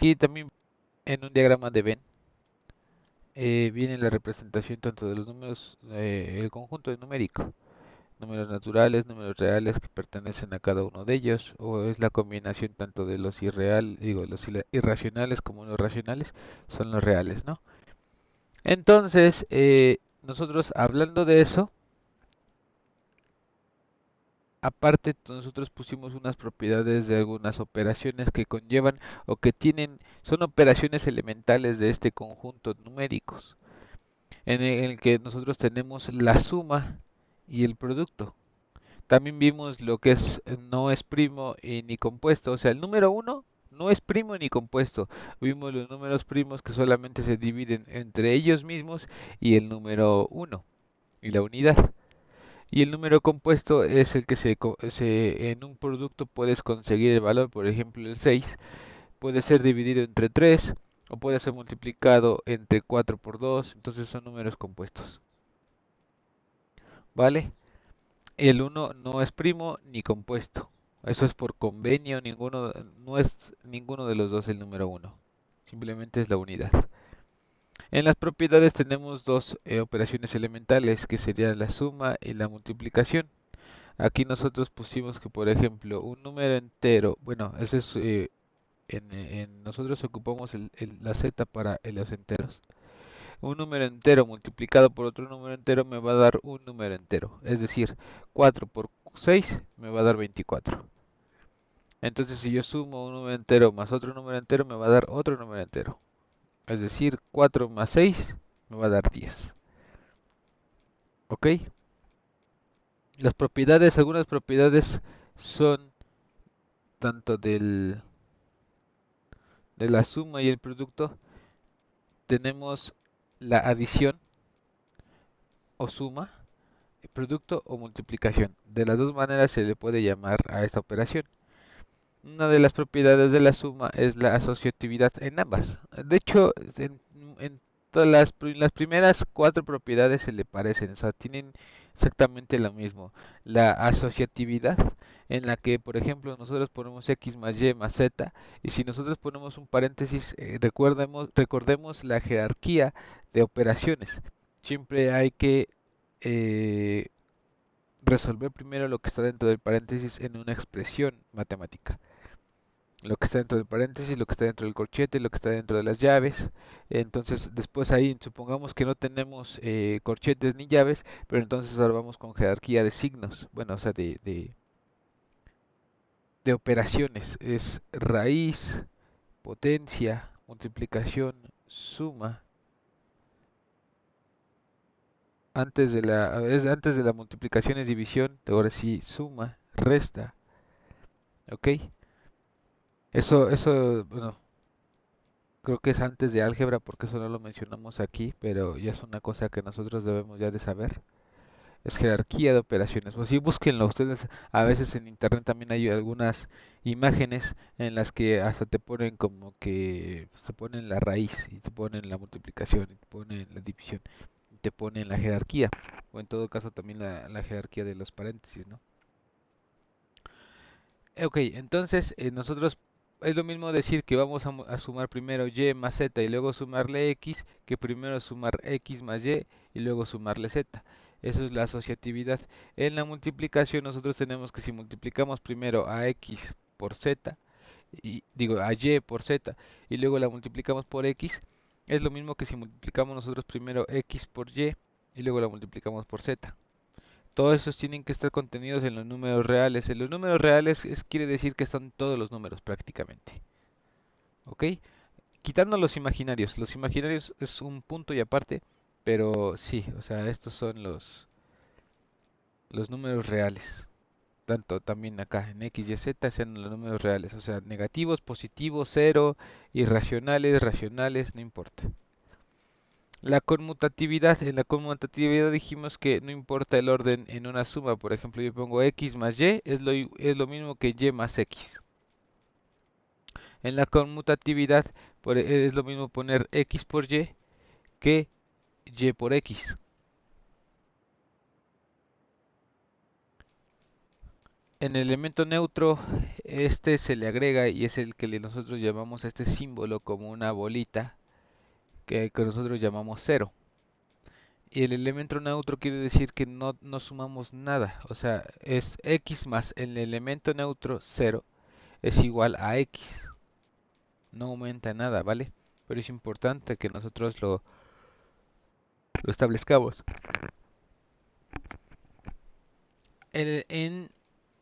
Aquí también en un diagrama de Venn viene la representación tanto de los números, el conjunto de numérico, números naturales, números reales que pertenecen a cada uno de ellos, o es la combinación tanto de los irracionales como los racionales, son los reales, ¿no? Entonces, nosotros hablando de eso, aparte nosotros pusimos unas propiedades de algunas operaciones que conllevan o que son operaciones elementales de este conjunto numéricos, en el que nosotros tenemos la suma y el producto. También vimos lo que no es primo y ni compuesto, o sea, el número uno no es primo ni compuesto. Vimos los números primos que solamente se dividen entre ellos mismos y el número uno y la unidad. Y el número compuesto es el que en un producto puedes conseguir el valor, por ejemplo el 6 puede ser dividido entre 3 o puede ser multiplicado entre 4 por 2, entonces son números compuestos, ¿vale? El uno no es primo ni compuesto. Eso es por convenio, no es ninguno de los dos el número uno. Simplemente es la unidad. En las propiedades tenemos dos operaciones elementales que serían la suma y la multiplicación. Aquí nosotros pusimos que, por ejemplo, un número entero, bueno, eso es, nosotros ocupamos la z para los enteros. Un número entero multiplicado por otro número entero me va a dar un número entero. Es decir, 4 por 6 me va a dar 24. Entonces, si yo sumo un número entero más otro número entero, me va a dar otro número entero. Es decir, 4 más 6 me va a dar 10. ¿Ok? Algunas propiedades son tanto de la suma y el producto. Tenemos la adición o suma, producto o multiplicación. De las dos maneras se le puede llamar a esta operación. Una de las propiedades de la suma es la asociatividad en ambas. De hecho, en todas las primeras cuatro propiedades se le parecen, o sea, tienen exactamente lo mismo. La asociatividad, en la que, por ejemplo, nosotros ponemos x más y más z, y si nosotros ponemos un paréntesis, recordemos la jerarquía de operaciones. Siempre hay que eh, resolver primero lo que está dentro del paréntesis en una expresión matemática, lo que está dentro del paréntesis, lo que está dentro del corchete, lo que está dentro de las llaves. Entonces, después ahí, supongamos que no tenemos corchetes ni llaves, pero entonces ahora vamos con jerarquía de signos, bueno, o sea, de operaciones. Es raíz, potencia, multiplicación, suma. Antes de la multiplicación es división, ahora sí, suma, resta, ¿ok? Bueno, creo que es antes de álgebra porque eso no lo mencionamos aquí, pero ya es una cosa que nosotros debemos ya de saber. Es jerarquía de operaciones. Pues sí, búsquenlo ustedes. A veces en internet también hay algunas imágenes en las que hasta te ponen como que te ponen la raíz y te ponen la multiplicación y te ponen la división y te ponen la jerarquía. O en todo caso también la jerarquía de los paréntesis, ¿no? Ok, entonces nosotros es lo mismo decir que vamos a sumar primero y más z y luego sumarle x, que primero sumar x más y luego sumarle z. Eso es la asociatividad. En la multiplicación nosotros tenemos que si multiplicamos primero a x por z, y digo a y por z, y luego la multiplicamos por x, es lo mismo que si multiplicamos nosotros primero x por y luego la multiplicamos por z. Todos esos tienen que estar contenidos en los números reales. En los números reales quiere decir que están todos los números prácticamente. ¿Ok? Quitando los imaginarios. Los imaginarios es un punto y aparte. Pero sí, o sea, estos son los números reales. Tanto también acá en X y Z sean los números reales. O sea, negativos, positivos, cero, irracionales, racionales, no importa. La conmutatividad, en la conmutatividad dijimos que no importa el orden en una suma, por ejemplo, yo pongo x más y, es lo mismo que y más x. En la conmutatividad es lo mismo poner x por y que y por x. En el elemento neutro, este se le agrega y es el que nosotros llamamos a este símbolo como una bolita que nosotros llamamos cero. Y el elemento neutro quiere decir que no sumamos nada, o sea, es x más el elemento neutro cero es igual a x. No aumenta nada, ¿vale? Pero es importante que nosotros lo establezcamos. En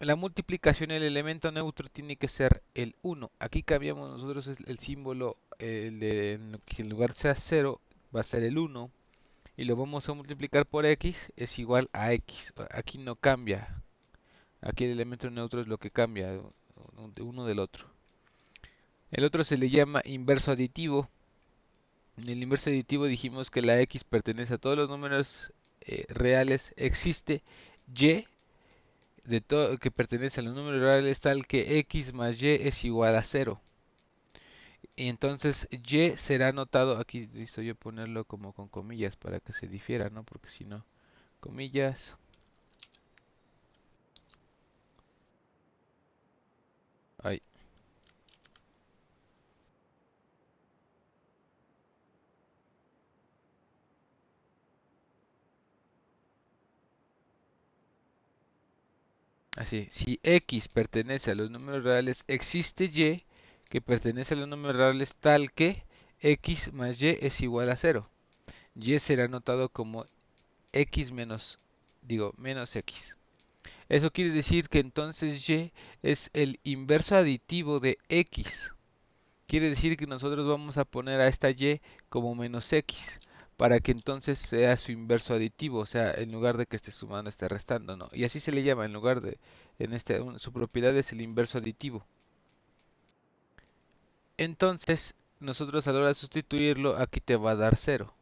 la multiplicación el elemento neutro tiene que ser el 1. Aquí cambiamos nosotros el símbolo, que en lugar de ser 0 va a ser el 1 y lo vamos a multiplicar por x es igual a x. Aquí no cambia. Aquí el elemento neutro es lo que cambia de uno del otro. El otro se le llama inverso aditivo. En el inverso aditivo dijimos que la x pertenece a todos los números reales. Existe y de todo que pertenece a los números reales tal que x más y es igual a 0. Y entonces y será anotado, aquí listo yo ponerlo como con comillas para que se difiera, ¿no? Porque si no, comillas. Ahí. Así, si x pertenece a los números reales, existe y que pertenece a los números reales tal que x más y es igual a 0. Y será anotado como x menos, menos x. Eso quiere decir que entonces y es el inverso aditivo de x. Quiere decir que nosotros vamos a poner a esta y como menos x para que entonces sea su inverso aditivo, o sea, en lugar de que esté sumando, esté restando, ¿no? Y así se le llama, en lugar de, su propiedad es el inverso aditivo. Entonces, nosotros a la hora de sustituirlo, aquí te va a dar 0.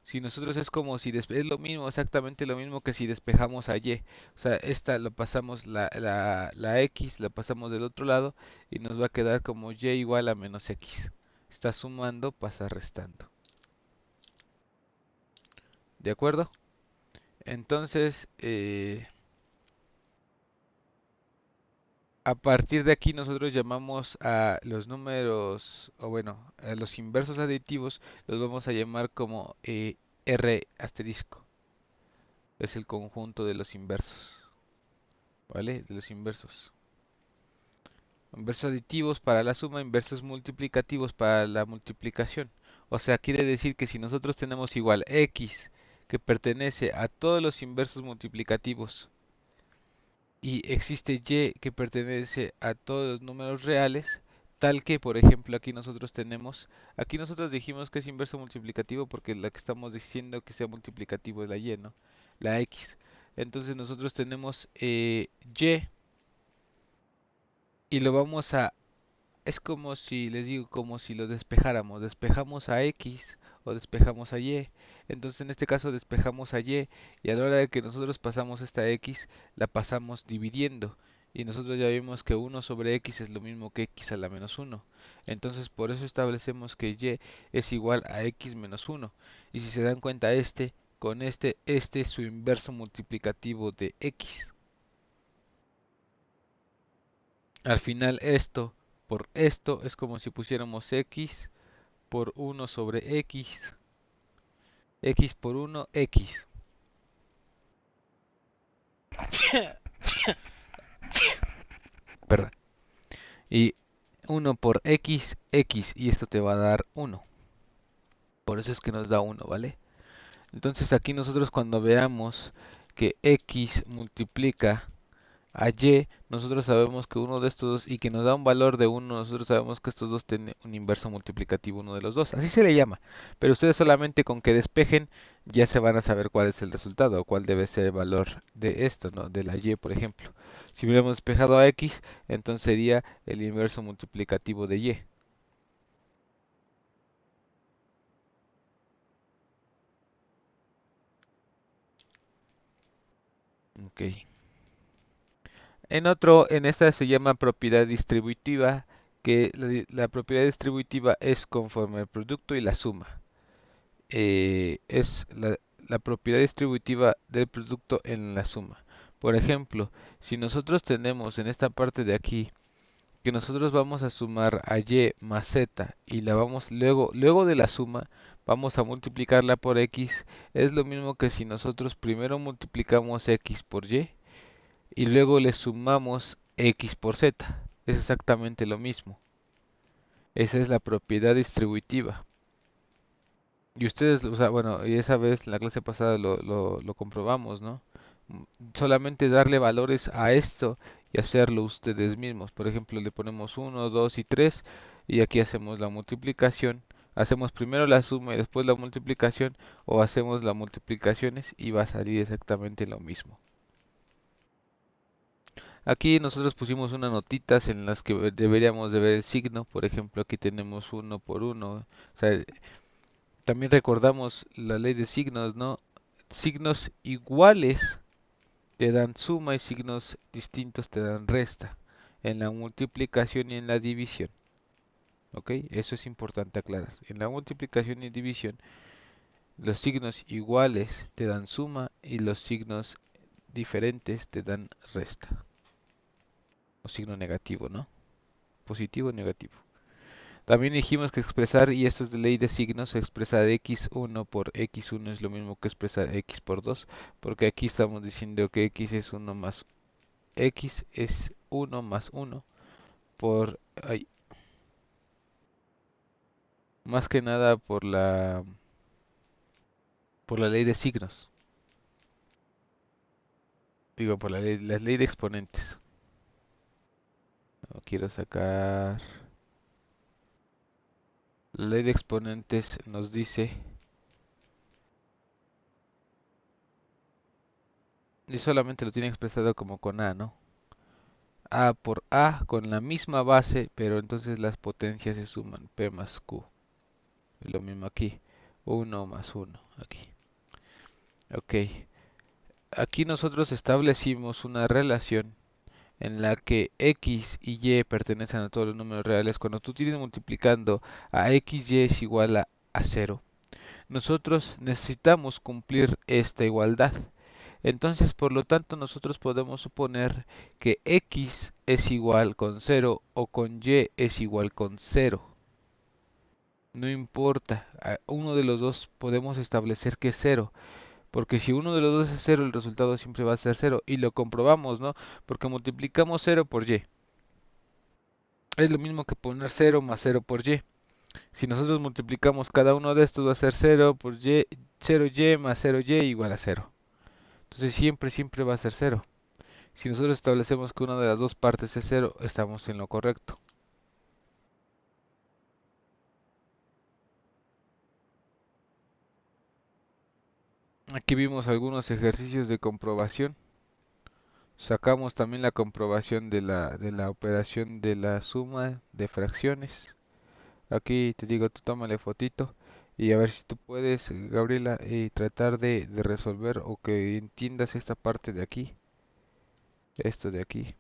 Si nosotros es como si es lo mismo, exactamente lo mismo que si despejamos a y. O sea, esta lo pasamos, la x la pasamos del otro lado y nos va a quedar como y igual a menos x. Está sumando, pasa restando. ¿De acuerdo? Entonces, a partir de aquí nosotros llamamos a los números, o bueno, a los inversos aditivos, los vamos a llamar como R asterisco. Es el conjunto de los inversos, ¿vale? De los inversos. Inversos aditivos para la suma, inversos multiplicativos para la multiplicación. O sea, quiere decir que si nosotros tenemos igual x que pertenece a todos los inversos multiplicativos y existe y que pertenece a todos los números reales, tal que, por ejemplo, aquí nosotros dijimos que es inverso multiplicativo porque la que estamos diciendo que sea multiplicativo es la y, ¿no? La x. Entonces nosotros tenemos y lo vamos a es como si, les digo, como si lo despejáramos. Despejamos a X o despejamos a Y. Entonces en este caso despejamos a y a la hora de que nosotros pasamos esta X, la pasamos dividiendo. Y nosotros ya vimos que 1 sobre X es lo mismo que X a la menos 1. Entonces por eso establecemos que Y es igual a X menos 1. Y si se dan cuenta con este es su inverso multiplicativo de X. Al final esto por esto es como si pusiéramos x por 1 sobre x por 1, x. Perdón. Y 1 por x, x, y esto te va a dar 1. Por eso es que nos da 1, ¿vale? Entonces aquí nosotros cuando veamos que x multiplica a y, nosotros sabemos que uno de estos dos, y que nos da un valor de 1, nosotros sabemos que estos dos tienen un inverso multiplicativo uno de los dos. Así se le llama. Pero ustedes solamente con que despejen ya se van a saber cuál es el resultado o cuál debe ser el valor de esto, ¿no? De la y, por ejemplo. Si hubiéramos despejado a x, entonces sería el inverso multiplicativo de y. Ok. En esta se llama propiedad distributiva, que la propiedad distributiva es conforme el producto y la suma. Es la propiedad distributiva del producto en la suma. Por ejemplo, si nosotros tenemos en esta parte de aquí que nosotros vamos a sumar a y más z y la vamos luego de la suma vamos a multiplicarla por x, es lo mismo que si nosotros primero multiplicamos x por y luego le sumamos x por z. Es exactamente lo mismo. Esa es la propiedad distributiva. Y ustedes, o sea, bueno, y esa vez en la clase pasada lo comprobamos, ¿no? Solamente darle valores a esto y hacerlo ustedes mismos. Por ejemplo, le ponemos 1, 2 y 3 y aquí hacemos la multiplicación. Hacemos primero la suma y después la multiplicación o hacemos las multiplicaciones y va a salir exactamente lo mismo. Aquí nosotros pusimos unas notitas en las que deberíamos de ver el signo. Por ejemplo, aquí tenemos 1 por 1. O sea, también recordamos la ley de signos, ¿no? Signos iguales te dan suma y signos distintos te dan resta en la multiplicación y en la división. ¿Ok? Eso es importante aclarar. En la multiplicación y división, los signos iguales te dan suma y los signos diferentes te dan resta. O signo negativo, ¿no? Positivo o negativo. También dijimos que expresar, y esto es de ley de signos, expresar x1 por x1 es lo mismo que expresar x por 2, porque aquí estamos diciendo que x es 1 más x es 1 más 1 por, ay, más que nada por la ley de signos, digo por la ley de exponentes. No, quiero sacar, la ley de exponentes nos dice, y solamente lo tiene expresado como con a, ¿no? A por a con la misma base, pero entonces las potencias se suman, p más q. Lo mismo aquí, 1 más 1 aquí. Ok, aquí nosotros establecimos una relación en la que x y y pertenecen a todos los números reales. Cuando tú tienes multiplicando a x y es igual a 0, nosotros necesitamos cumplir esta igualdad. Entonces, por lo tanto, nosotros podemos suponer que x es igual con 0 o con y es igual con 0. No importa, uno de los dos podemos establecer que es 0, porque si uno de los dos es 0, el resultado siempre va a ser 0, y lo comprobamos, ¿no? Porque multiplicamos 0 por y. Es lo mismo que poner 0 más 0 por y. Si nosotros multiplicamos cada uno de estos va a ser 0 por y, 0y más 0y igual a 0. Entonces siempre va a ser 0. Si nosotros establecemos que una de las dos partes es 0, estamos en lo correcto. Aquí vimos algunos ejercicios de comprobación. Sacamos también la comprobación de la operación de la suma de fracciones. Aquí te digo, tú tómale fotito y a ver si tú puedes, Gabriela, tratar de resolver o que entiendas esta parte de aquí, esto de aquí.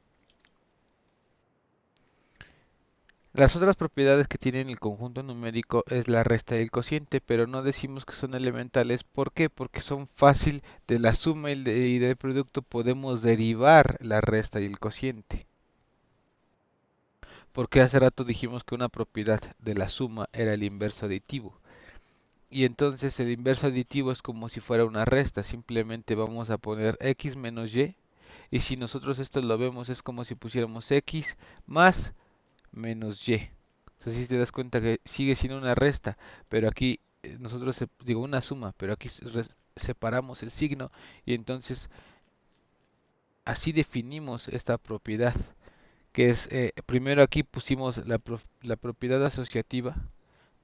Las otras propiedades que tiene el conjunto numérico es la resta y el cociente, pero no decimos que son elementales. ¿Por qué? Porque son fácil de la suma y del producto podemos derivar la resta y el cociente. Porque hace rato dijimos que una propiedad de la suma era el inverso aditivo. Y entonces el inverso aditivo es como si fuera una resta. Simplemente vamos a poner x menos y. Y si nosotros esto lo vemos es como si pusiéramos x más menos y. O sea, si te das cuenta que sigue siendo una resta, pero aquí nosotros, digo una suma, pero aquí separamos el signo y entonces así definimos esta propiedad, que es, primero aquí pusimos la propiedad asociativa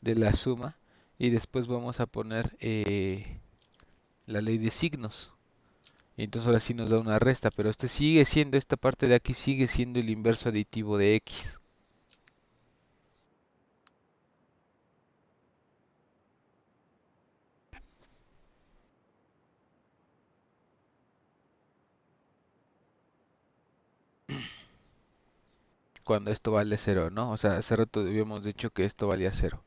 de la suma y después vamos a poner la ley de signos. Y entonces ahora sí nos da una resta, pero este sigue siendo, esta parte de aquí sigue siendo el inverso aditivo de x. Cuando esto vale cero, ¿no? O sea, hace rato habíamos dicho que esto valía cero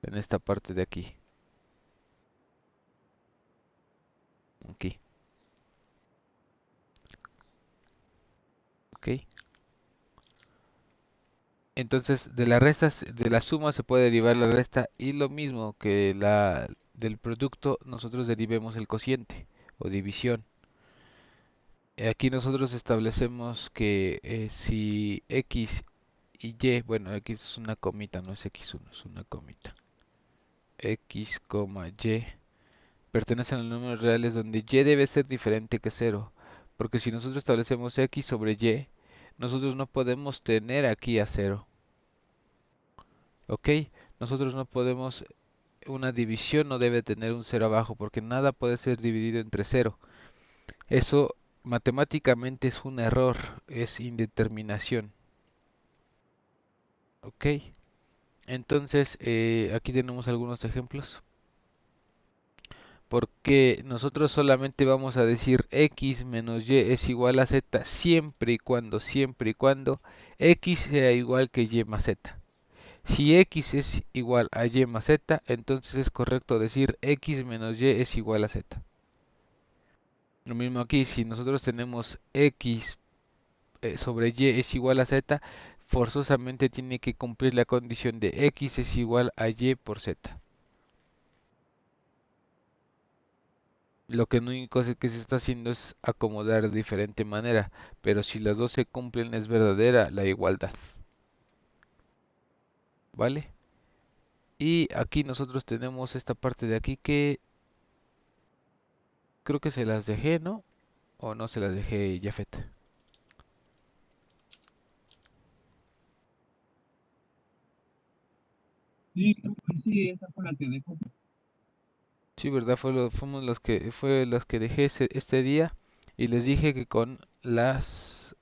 en esta parte de aquí. Aquí. Entonces, de la suma se puede derivar la resta y lo mismo que del producto, nosotros derivemos el cociente o división. Aquí nosotros establecemos que si x y y, bueno, x es una comita, no es x1, es una comita. X, y pertenecen a los números reales donde y debe ser diferente que cero. Porque si nosotros establecemos x sobre y, nosotros no podemos tener aquí a cero. ¿Ok? Nosotros no podemos, una división no debe tener un cero abajo porque nada puede ser dividido entre cero. Eso matemáticamente es un error, es indeterminación. ¿Ok? Entonces, aquí tenemos algunos ejemplos. Porque nosotros solamente vamos a decir x menos y es igual a z siempre y cuando x sea igual que y más z. Si x es igual a y más z, entonces es correcto decir x menos y es igual a z. Lo mismo aquí, si nosotros tenemos x sobre y es igual a z, forzosamente tiene que cumplir la condición de x es igual a y por z. Lo que único que se está haciendo es acomodar de diferente manera, pero si las dos se cumplen es verdadera la igualdad. ¿Vale? Y aquí nosotros tenemos esta parte de aquí que creo que se las dejé, ¿no? O no se las dejé, Jafet. Sí, creo que sí, esa fue la que dejó. Sí, ¿verdad? Fue los que dejé este día y les dije que con las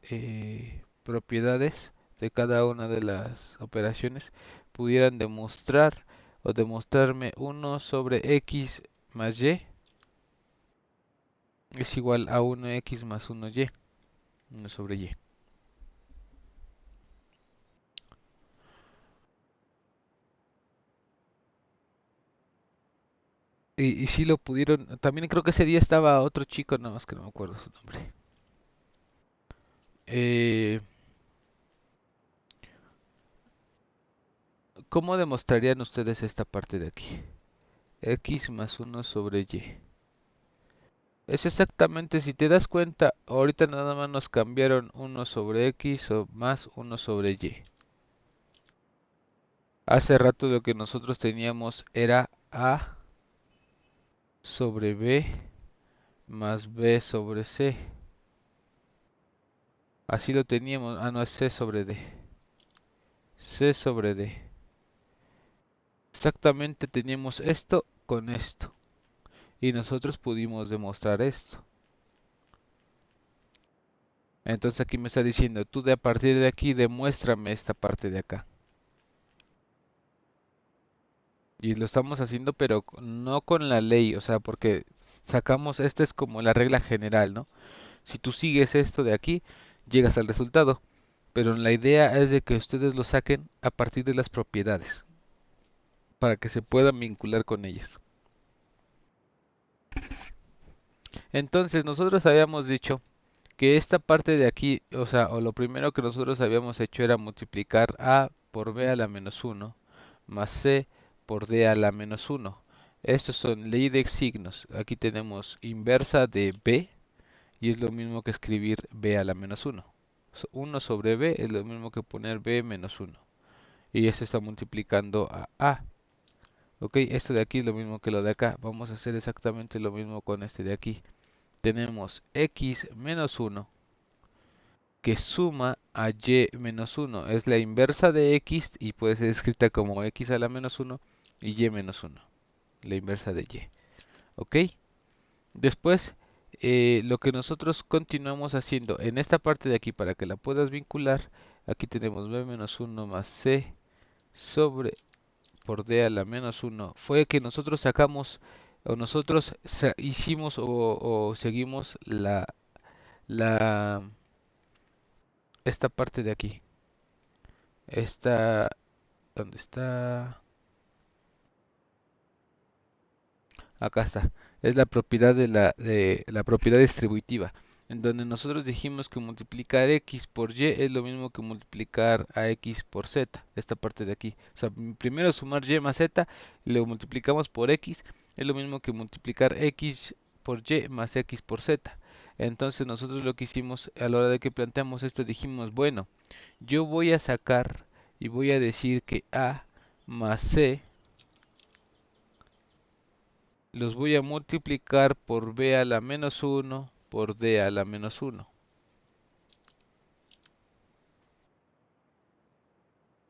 propiedades de cada una de las operaciones pudieran demostrar o demostrarme 1 sobre x más y es igual a 1x más 1y, 1 sobre y. Y si lo pudieron, también creo que ese día estaba otro chico, no, es que no me acuerdo su nombre. Eh, ¿Cómo demostrarían ustedes esta parte de aquí? X más 1 sobre y. Es exactamente, si te das cuenta, ahorita nada más nos cambiaron 1 sobre x o más 1 sobre y. Hace rato lo que nosotros teníamos era a sobre b más b sobre c. Así lo teníamos, no es c sobre d. C sobre d. Exactamente teníamos esto con esto. Y nosotros pudimos demostrar esto. Entonces aquí me está diciendo, tú de a partir de aquí demuéstrame esta parte de acá. Y lo estamos haciendo, pero no con la ley, o sea, porque sacamos, esta es como la regla general, ¿no? Si tú sigues esto de aquí, llegas al resultado. Pero la idea es de que ustedes lo saquen a partir de las propiedades, para que se puedan vincular con ellas. Entonces, nosotros habíamos dicho que esta parte de aquí, o sea, o lo primero que nosotros habíamos hecho era multiplicar a por b a la menos 1 más c por d a la menos 1. Estos son ley de signos. Aquí tenemos inversa de b y es lo mismo que escribir b a la menos 1. 1 sobre b es lo mismo que poner b menos 1. Y esto está multiplicando a a. Ok, esto de aquí es lo mismo que lo de acá. Vamos a hacer exactamente lo mismo con este de aquí. Tenemos x menos 1 que suma a y menos 1. Es la inversa de x y puede ser escrita como x a la menos 1 y y menos 1. La inversa de y. ¿Ok? Después, lo que nosotros continuamos haciendo en esta parte de aquí para que la puedas vincular, aquí tenemos b menos 1 más c sobre por d a la menos 1. Fue que nosotros sacamos o nosotros hicimos o seguimos la esta parte de aquí. Esta, ¿dónde está? Acá está. Es la propiedad de la propiedad distributiva. en donde nosotros dijimos que multiplicar x por y es lo mismo que multiplicar a x por z, esta parte de aquí. O sea, primero sumar y más z y luego multiplicamos por x, es lo mismo que multiplicar x por y más x por z. Entonces nosotros lo que hicimos a la hora de que planteamos esto, dijimos, bueno, yo voy a sacar y voy a decir que a más c los voy a multiplicar por b a la menos 1 por d a la menos 1.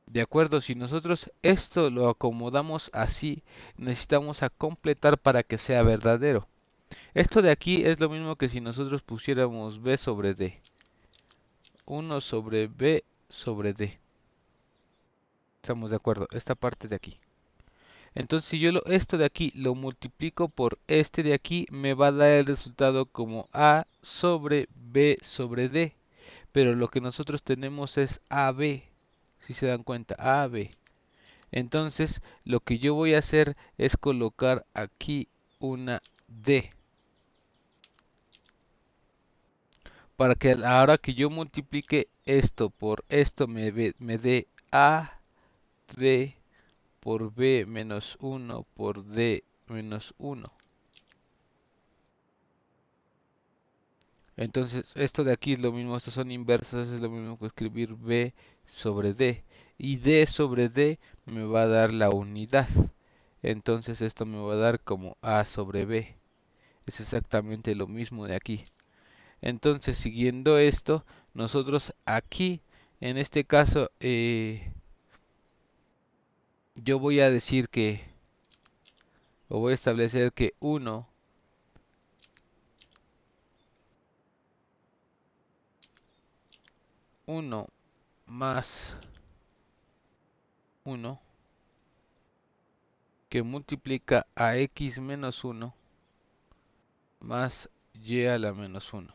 De acuerdo, si nosotros esto lo acomodamos así, necesitamos a completar para que sea verdadero. Esto de aquí es lo mismo que si nosotros pusiéramos b sobre d. 1 sobre b sobre d. Estamos de acuerdo, esta parte de aquí. Entonces si yo esto de aquí lo multiplico por este de aquí, me va a dar el resultado como a sobre b sobre d. Pero lo que nosotros tenemos es ab, si se dan cuenta, ab. Entonces, lo que yo voy a hacer es colocar aquí una D. Para que a la hora que yo multiplique esto por esto me dé A D por B menos 1 por D menos 1. Entonces, esto de aquí es lo mismo, estos son inversas, es lo mismo que escribir B sobre D. Y D sobre D me va a dar la unidad. Entonces, esto me va a dar como A sobre B. Es exactamente lo mismo de aquí. Entonces, siguiendo esto, nosotros aquí, en este caso, yo voy a decir que, o voy a establecer que 1 más 1 que multiplica a x menos 1 más y a la menos 1.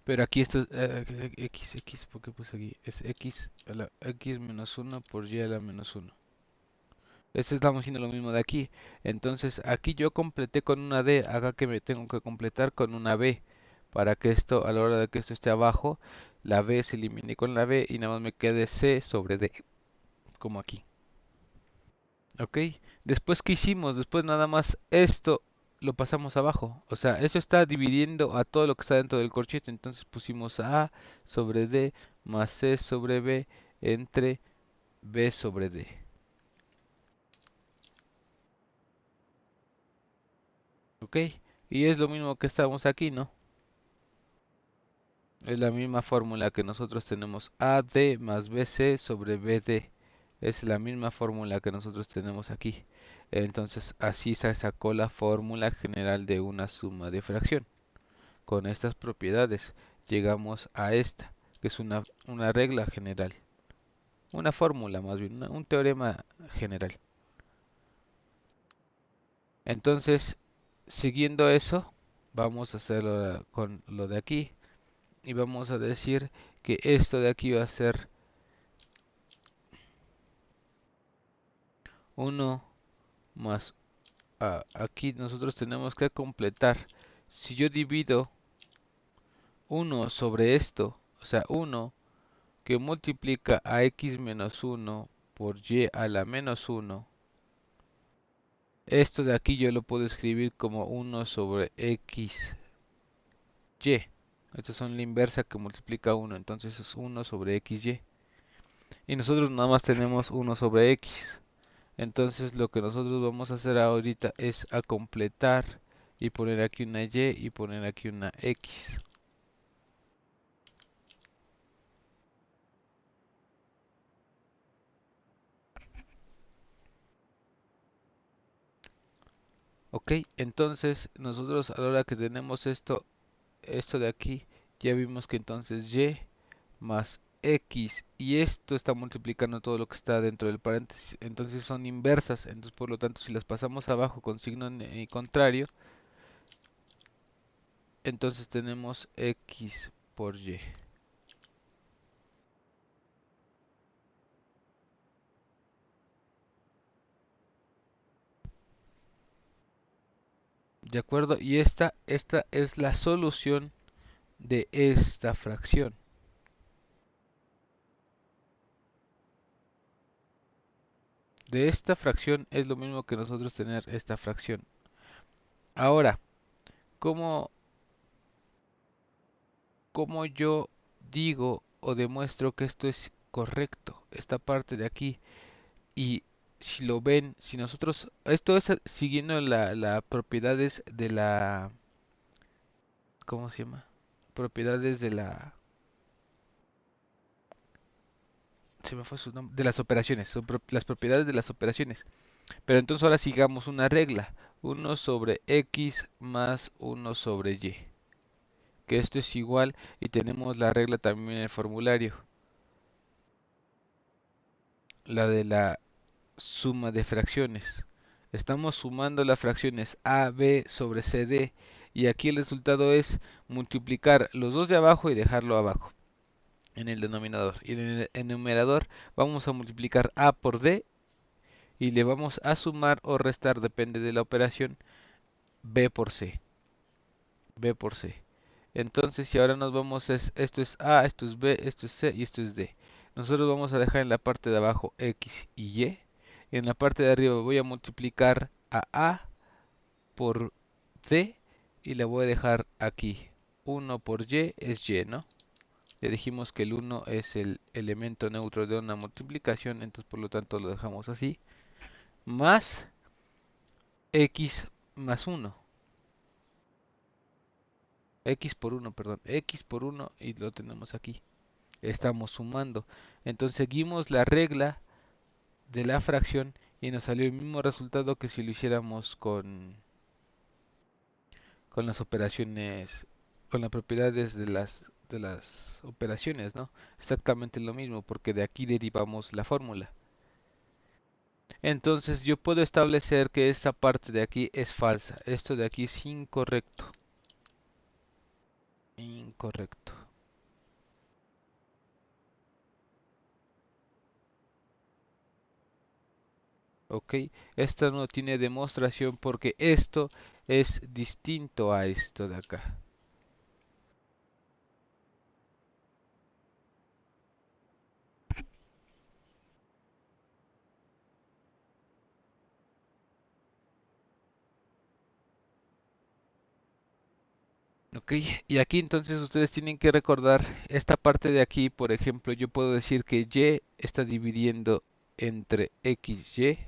Pero aquí esto es x, ¿por qué puse aquí? Es x a la x menos 1 por y a la menos 1. Esto estamos haciendo lo mismo de aquí. Entonces aquí yo completé con una D, acá que me tengo que completar con una B. Para que esto, a la hora de que esto esté abajo, la B se elimine con la B y nada más me quede C sobre D, como aquí. ¿Ok? Después, ¿qué hicimos? Después nada más esto lo pasamos abajo. O sea, eso está dividiendo a todo lo que está dentro del corchete. Entonces pusimos A sobre D más C sobre B entre B sobre D. ¿Ok? Y es lo mismo que estamos aquí, ¿no? Es la misma fórmula que nosotros tenemos AD más BC sobre BD. Es la misma fórmula que nosotros tenemos aquí. Entonces así se sacó la fórmula general de una suma de fracción. Con estas propiedades llegamos a esta, que es una regla general. Una fórmula más bien, un teorema general. Entonces, siguiendo eso, vamos a hacerlo con lo de aquí. Y vamos a decir que esto de aquí va a ser 1 más aquí nosotros tenemos que completar. Si yo divido 1 sobre esto, o sea 1 que multiplica a x menos 1 por y a la menos 1, esto de aquí yo lo puedo escribir como 1 sobre x y. Estas son la inversa que multiplica 1, entonces es 1 sobre xy. Y nosotros nada más tenemos 1 sobre x. Entonces lo que nosotros vamos a hacer ahorita es a completar y poner aquí una y y poner aquí una x. Ok, entonces nosotros a la hora que tenemos esto de aquí, ya vimos que entonces y más x y esto está multiplicando todo lo que está dentro del paréntesis, entonces son inversas, entonces por lo tanto si las pasamos abajo con signo contrario, entonces tenemos x por y. ¿De acuerdo? Y esta es la solución de esta fracción. De esta fracción es lo mismo que nosotros tener esta fracción. Ahora, ¿cómo, cómo yo digo o demuestro que esto es correcto? Esta parte de aquí. Y si lo ven, si nosotros, esto es siguiendo la propiedades de la, ¿cómo se llama? Propiedades de la, se me fue su nombre, de las operaciones, son las propiedades de las operaciones. Pero entonces ahora sigamos una regla, uno sobre x más uno sobre y, que esto es igual y tenemos la regla también en el formulario, la de la suma de fracciones. Estamos sumando las fracciones a, b sobre c, d. Y aquí el resultado es multiplicar los dos de abajo y dejarlo abajo en el denominador. Y en el numerador vamos a multiplicar a por d y le vamos a sumar o restar, depende de la operación, b por c. B por c. Entonces, si ahora nos vamos, esto es a, esto es b, esto es c y esto es d. Nosotros vamos a dejar en la parte de abajo x y y. Y en la parte de arriba voy a multiplicar a por d y le voy a dejar aquí. 1 por y es y, ¿no? Ya dijimos que el 1 es el elemento neutro de una multiplicación, entonces por lo tanto lo dejamos así. Más x más 1. X por 1, perdón. X por 1 y lo tenemos aquí. Estamos sumando. Entonces seguimos la regla de la fracción y nos salió el mismo resultado que si lo hiciéramos con las operaciones, con las propiedades de las operaciones, ¿no? Exactamente lo mismo, porque de aquí derivamos la fórmula. Entonces yo puedo establecer que esta parte de aquí es falsa. Esto de aquí es incorrecto. Incorrecto. ¿Ok? Esto no tiene demostración porque esto es distinto a esto de acá. ¿Ok? Y aquí entonces ustedes tienen que recordar esta parte de aquí, por ejemplo, yo puedo decir que y está dividiendo entre xy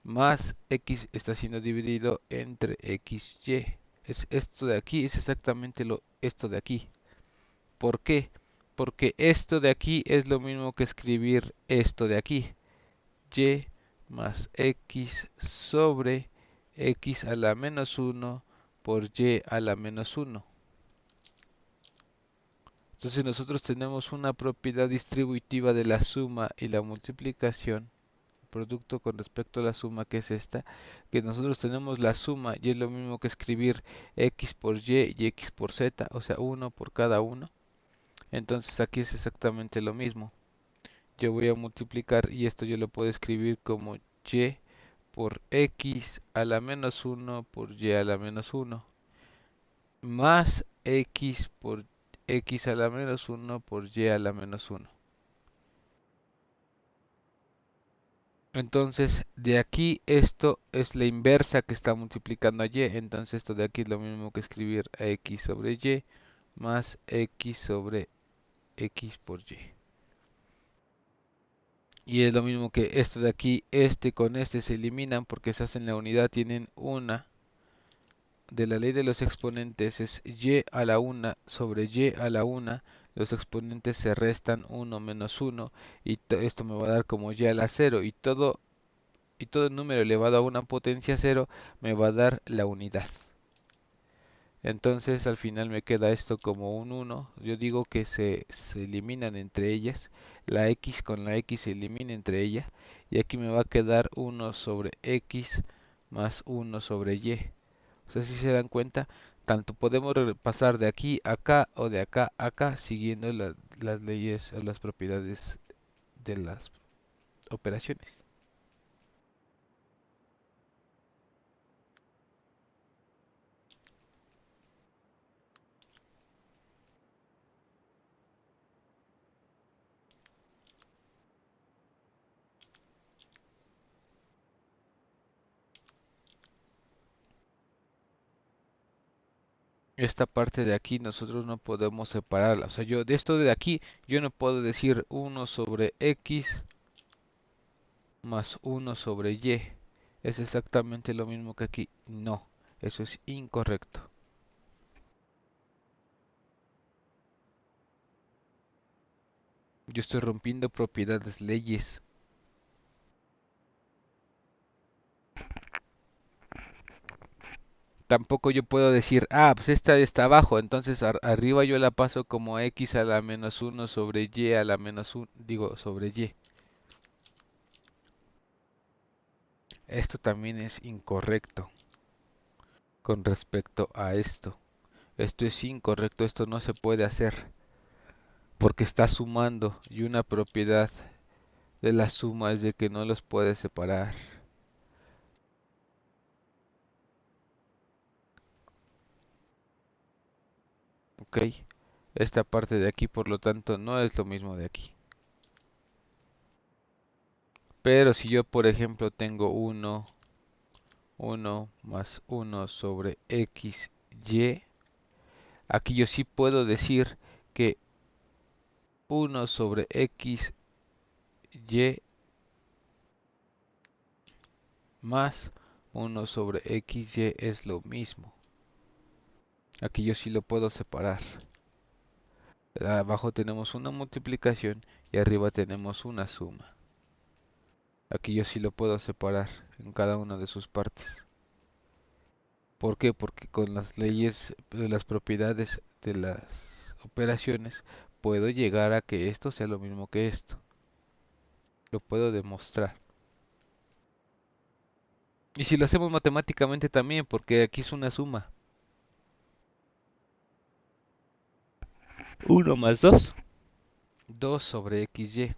más x está siendo dividido entre xy. Es esto de aquí, es exactamente esto de aquí. ¿Por qué? Porque esto de aquí es lo mismo que escribir esto de aquí. Y más x sobre x a la menos 1 por y a la menos 1. Entonces nosotros tenemos una propiedad distributiva de la suma y la multiplicación, producto con respecto a la suma, que es esta, que nosotros tenemos la suma y es lo mismo que escribir x por y x por z, o sea, 1 por cada uno. Entonces aquí es exactamente lo mismo. Yo voy a multiplicar y esto yo lo puedo escribir como y por x a la menos 1 por y a la menos 1 más x por x a la menos 1 por y a la menos 1. Entonces, de aquí esto es la inversa que está multiplicando a y. Entonces, esto de aquí es lo mismo que escribir x sobre y más x sobre x por y. Y es lo mismo que esto de aquí, este con este se eliminan porque se hacen la unidad, tienen una. De la ley de los exponentes es y a la 1 sobre y a la 1. Los exponentes se restan 1 menos 1 y esto me va a dar como y a la 0 y todo número elevado a una potencia 0 me va a dar la unidad. Entonces al final me queda esto como un 1. Yo digo que se eliminan entre ellas. La x con la x se elimina entre ellas. Y aquí me va a quedar 1 sobre x más 1 sobre y. O sea, si se dan cuenta, tanto podemos pasar de aquí a acá o de acá a acá siguiendo las leyes o las propiedades de las operaciones. esta parte de aquí nosotros no podemos separarla. O sea, yo de esto de aquí, yo no puedo decir 1 sobre x más 1 sobre y. Es exactamente lo mismo que aquí. No, eso es incorrecto. Yo estoy rompiendo propiedades, leyes. Tampoco yo puedo decir, ah, pues esta está abajo, entonces arriba yo la paso como x a la menos 1 sobre y a la menos 1, digo, sobre y. Esto también es incorrecto con respecto a esto. Esto es incorrecto, esto no se puede hacer porque está sumando y una propiedad de la suma es de que no los puedes separar. Ok, esta parte de aquí por lo tanto no es lo mismo de aquí. Pero si yo por ejemplo tengo 1 más 1 sobre x, y, aquí yo sí puedo decir que 1 sobre x, y más 1 sobre x, y es lo mismo. Aquí yo sí lo puedo separar. Abajo tenemos una multiplicación y arriba tenemos una suma. Aquí yo sí lo puedo separar en cada una de sus partes. ¿Por qué? Porque con las leyes de las propiedades de las operaciones puedo llegar a que esto sea lo mismo que esto. Lo puedo demostrar. Y si lo hacemos matemáticamente también, porque aquí es una suma. 1 más 2, 2 sobre xy.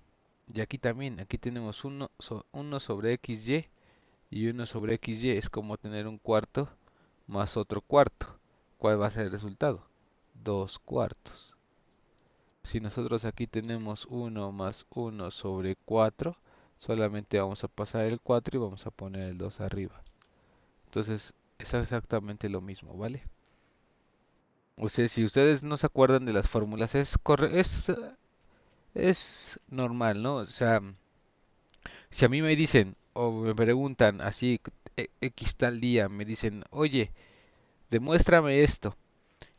Y aquí también, aquí tenemos 1 sobre xy y 1 sobre xy es como tener un cuarto más otro cuarto. ¿Cuál va a ser el resultado? 2 cuartos. Si nosotros aquí tenemos 1 más 1 sobre 4, solamente vamos a pasar el 4 y vamos a poner el 2 arriba. Entonces es exactamente lo mismo, ¿vale? O sea, si ustedes no se acuerdan de las fórmulas, es normal, ¿no? O sea, si a mí me dicen o me preguntan así, X tal día, me dicen, oye, demuéstrame esto.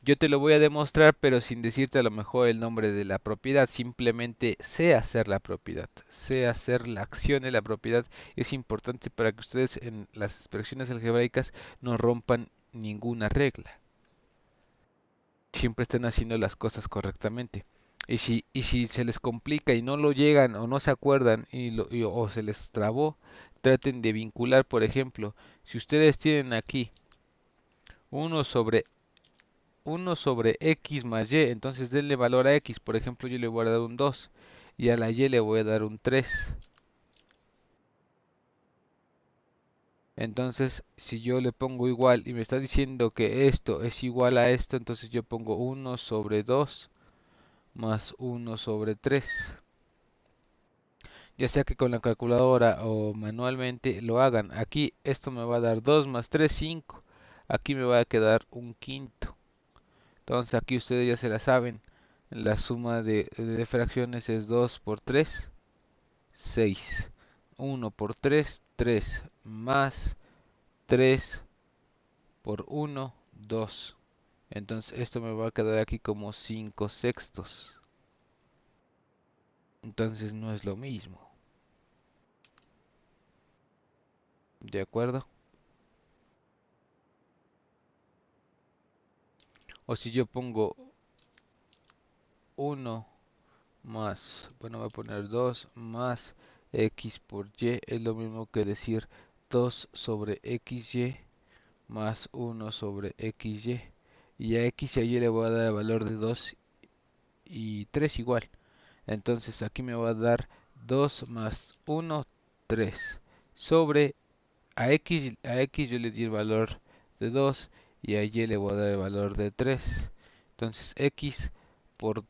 Yo te lo voy a demostrar, pero sin decirte a lo mejor el nombre de la propiedad. Simplemente sé hacer la propiedad, sé hacer la acción de la propiedad. Es importante para que ustedes en las expresiones algebraicas no rompan ninguna regla. Siempre estén haciendo las cosas correctamente. Y si se les complica y no lo llegan o no se acuerdan o se les trabó, traten de vincular, por ejemplo, si ustedes tienen aquí uno sobre 1 sobre x más y, entonces denle valor a x, por ejemplo yo le voy a dar un 2 y a la y le voy a dar un 3. Entonces si yo le pongo igual y me está diciendo que esto es igual a esto, entonces yo pongo 1 sobre 2 más 1 sobre 3. Ya sea que con la calculadora o manualmente lo hagan. Aquí esto me va a dar 2 más 3, 5. Aquí me va a quedar un quinto. Entonces aquí ustedes ya se la saben. La suma de fracciones es 2 por 3, 6. 1 por 3, 3. Más 3 por 1, 2. Entonces esto me va a quedar aquí como 5 sextos. Entonces no es lo mismo. ¿De acuerdo? O si yo pongo 1 más, bueno, voy a poner 2 más x por y, es lo mismo que decir 2 sobre xy más 1 sobre xy. Y a x y a y le voy a dar el valor de 2 y 3 igual. Entonces aquí me va a dar 2 más 1, 3. Sobre a x yo le di el valor de 2 y a y le voy a dar el valor de 3. Entonces x por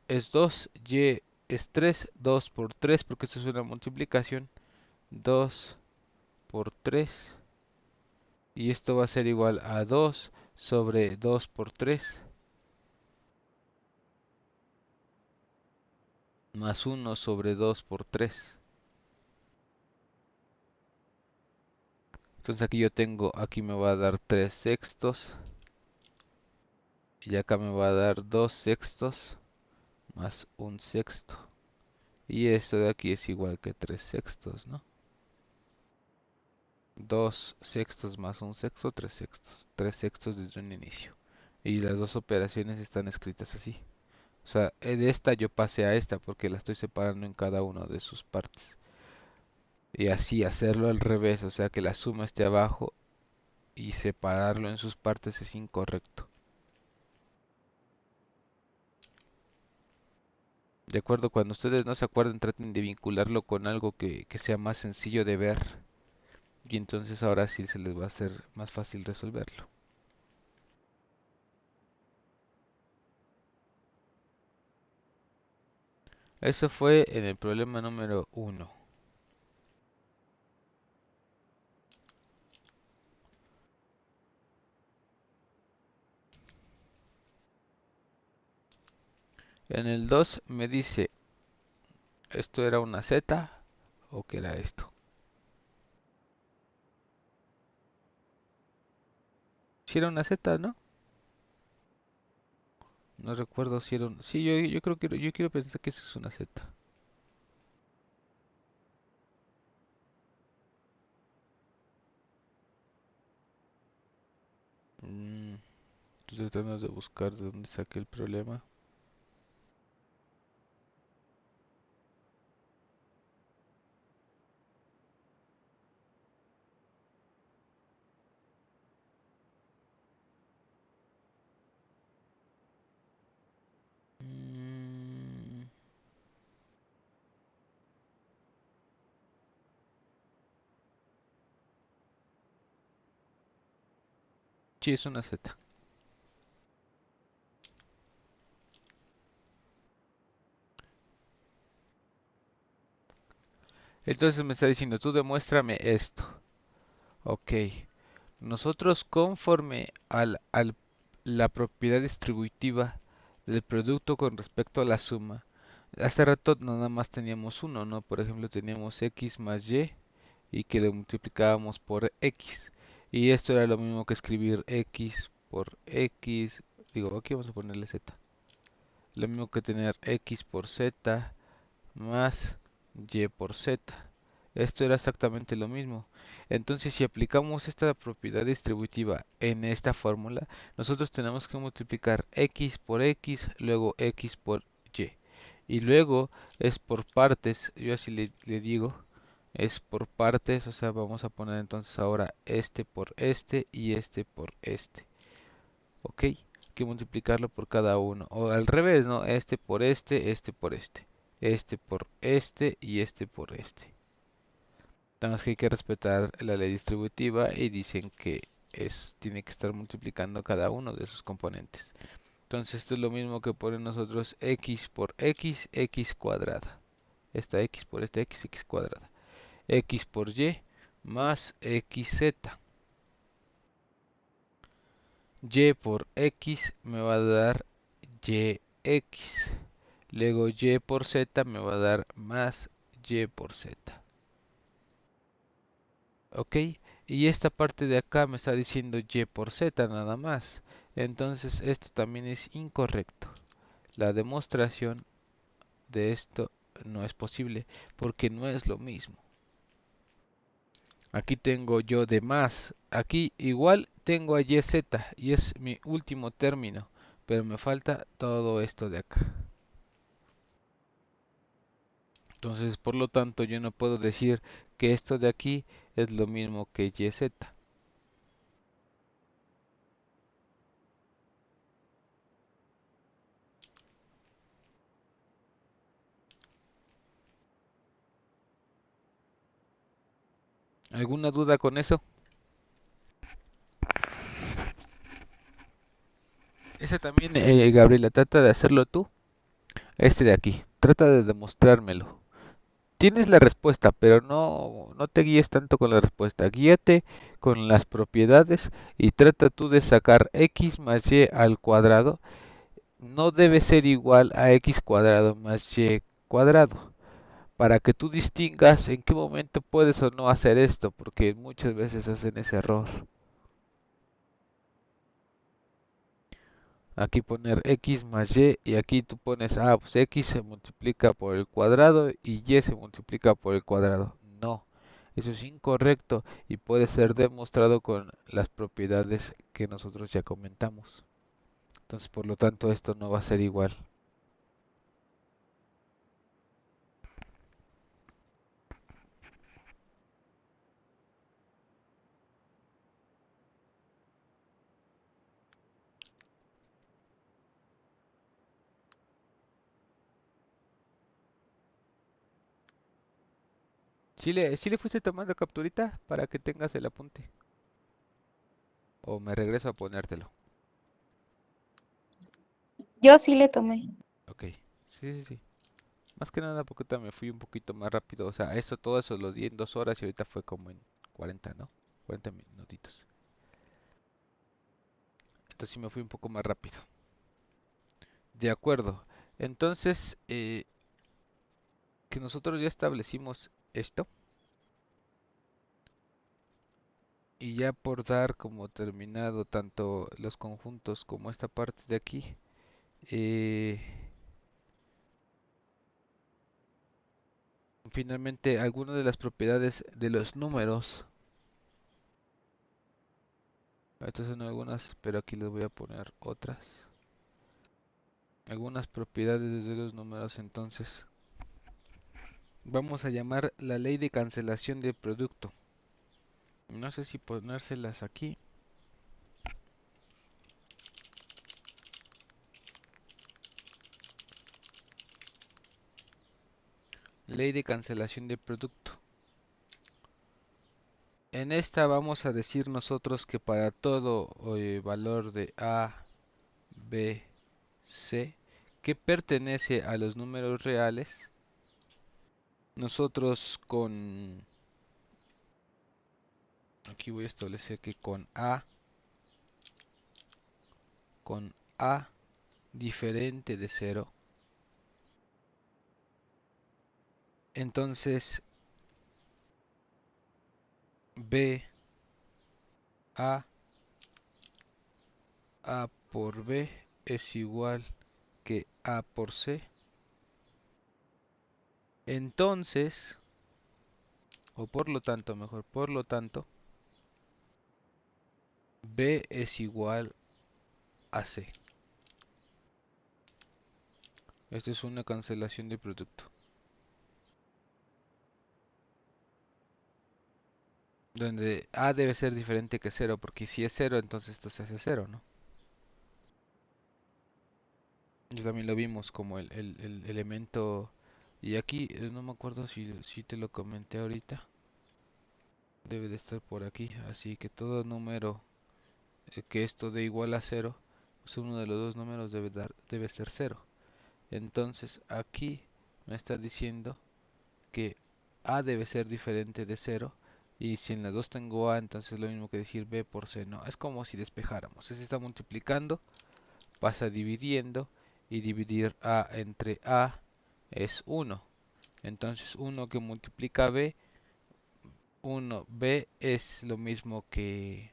es 2, y es 3, 2 por 3 porque esto es una multiplicación. 2 por 3 y esto va a ser igual a 2 sobre 2 por 3 más 1 sobre 2 por 3. Entonces aquí yo tengo, aquí me va a dar 3 sextos y acá me va a dar 2 sextos más un sexto. Y esto de aquí es igual que 3 sextos, ¿no? 2 sextos más un sexto, 3 sextos. 3 sextos desde un inicio. Y las dos operaciones están escritas así. O sea, de esta yo pasé a esta porque la estoy separando en cada una de sus partes. Y así hacerlo al revés, o sea que la suma esté abajo y separarlo en sus partes es incorrecto. De acuerdo, cuando ustedes no se acuerden, traten de vincularlo con algo que sea más sencillo de ver. Y entonces ahora sí se les va a hacer más fácil resolverlo. Eso fue en el problema número 1. En el 2 me dice, ¿esto era una Z o qué era esto? Si era una Z, ¿no? No recuerdo si era un... Sí, yo creo que yo quiero pensar que eso es una Z. Mm, Estoy tratando de buscar de dónde saqué el problema. Mm, sí, es una Z. Entonces me está diciendo, tú demuéstrame esto. Ok. Nosotros conforme la propiedad distributiva del producto con respecto a la suma, hace rato nada más teníamos uno, ¿no? Por ejemplo, teníamos x más y que lo multiplicábamos por x. Y esto era lo mismo que escribir x por x, digo, aquí vamos a ponerle z. Lo mismo que tener x por z más y por z. Esto era exactamente lo mismo. Entonces, si aplicamos esta propiedad distributiva en esta fórmula, nosotros tenemos que multiplicar x por x, luego x por y. Y luego es por partes, yo así le digo, es por partes, o sea, vamos a poner entonces ahora este por este y este por este. ¿Ok? Hay que multiplicarlo por cada uno. O al revés, ¿no? Este por este por este. Este por este y este por este. Nada más que hay que respetar la ley distributiva y dicen que tiene que estar multiplicando cada uno de sus componentes. Entonces esto es lo mismo que ponen nosotros x por x, x cuadrada. Esta x por esta x, x cuadrada. X por y más xz. Y por x me va a dar yx. Luego y por z me va a dar más y por z. ¿Ok? Y esta parte de acá me está diciendo y por z nada más. Entonces esto también es incorrecto. La demostración de esto no es posible porque no es lo mismo. Aquí tengo yo de más. Aquí igual tengo a yz y es mi último término. Pero me falta todo esto de acá. Entonces, por lo tanto, yo no puedo decir que esto de aquí es lo mismo que yz. ¿Alguna duda con eso? Esa también, Gabriela, trata de hacerlo tú. Este de aquí. Trata de demostrármelo. tienes la respuesta, pero no te guíes tanto con la respuesta. Guíate con las propiedades y trata tú de sacar x más y al cuadrado. No debe ser igual a x cuadrado más y cuadrado, para que tú distingas en qué momento puedes o no hacer esto, porque muchas veces hacen ese error. Aquí poner x más y aquí tú pones, pues x se multiplica por el cuadrado y y se multiplica por el cuadrado. No, eso es incorrecto y puede ser demostrado con las propiedades que nosotros ya comentamos. Entonces, por lo tanto, esto no va a ser igual. ¿Sí le fuiste tomando capturita para que tengas el apunte? ¿O me regreso a ponértelo? Yo sí le tomé. Ok, sí, sí, sí. Más que nada porque ahorita me fui un poquito más rápido. O sea, todo eso lo di en 2 horas y ahorita fue como en 40, ¿no? 40 minutitos. Entonces sí me fui un poco más rápido. De acuerdo. Entonces, que nosotros ya establecimos esto. Y ya por dar como terminado tanto los conjuntos como esta parte de aquí. eh, Finalmente, algunas de las propiedades de los números. Estas son algunas, pero aquí les voy a poner otras. Algunas propiedades de los números, entonces vamos a llamar la ley de cancelación de producto. No sé si ponérselas aquí. Ley de cancelación de producto. En esta vamos a decir nosotros que para todo valor de A, B, C, que pertenece a los números reales, nosotros aquí voy a establecer que con A diferente de cero, entonces B, A, A por B es igual que A por C. Entonces, o por lo tanto, mejor, por lo tanto, B es igual a C. Esta es una cancelación de producto. Donde A debe ser diferente que cero, porque si es cero, entonces esto se hace cero, ¿no? Y también lo vimos como el elemento. Y aquí, no me acuerdo si te lo comenté ahorita. Debe de estar por aquí. Así que todo número que esto dé igual a cero, pues uno de los dos números debe ser cero. Entonces aquí me está diciendo que A debe ser diferente de cero. Y si en las dos tengo A, entonces es lo mismo que decir B por C. No, es como si despejáramos. Se está multiplicando, pasa dividiendo. Y dividir A entre A es 1. Entonces 1 que multiplica B, 1B es lo mismo que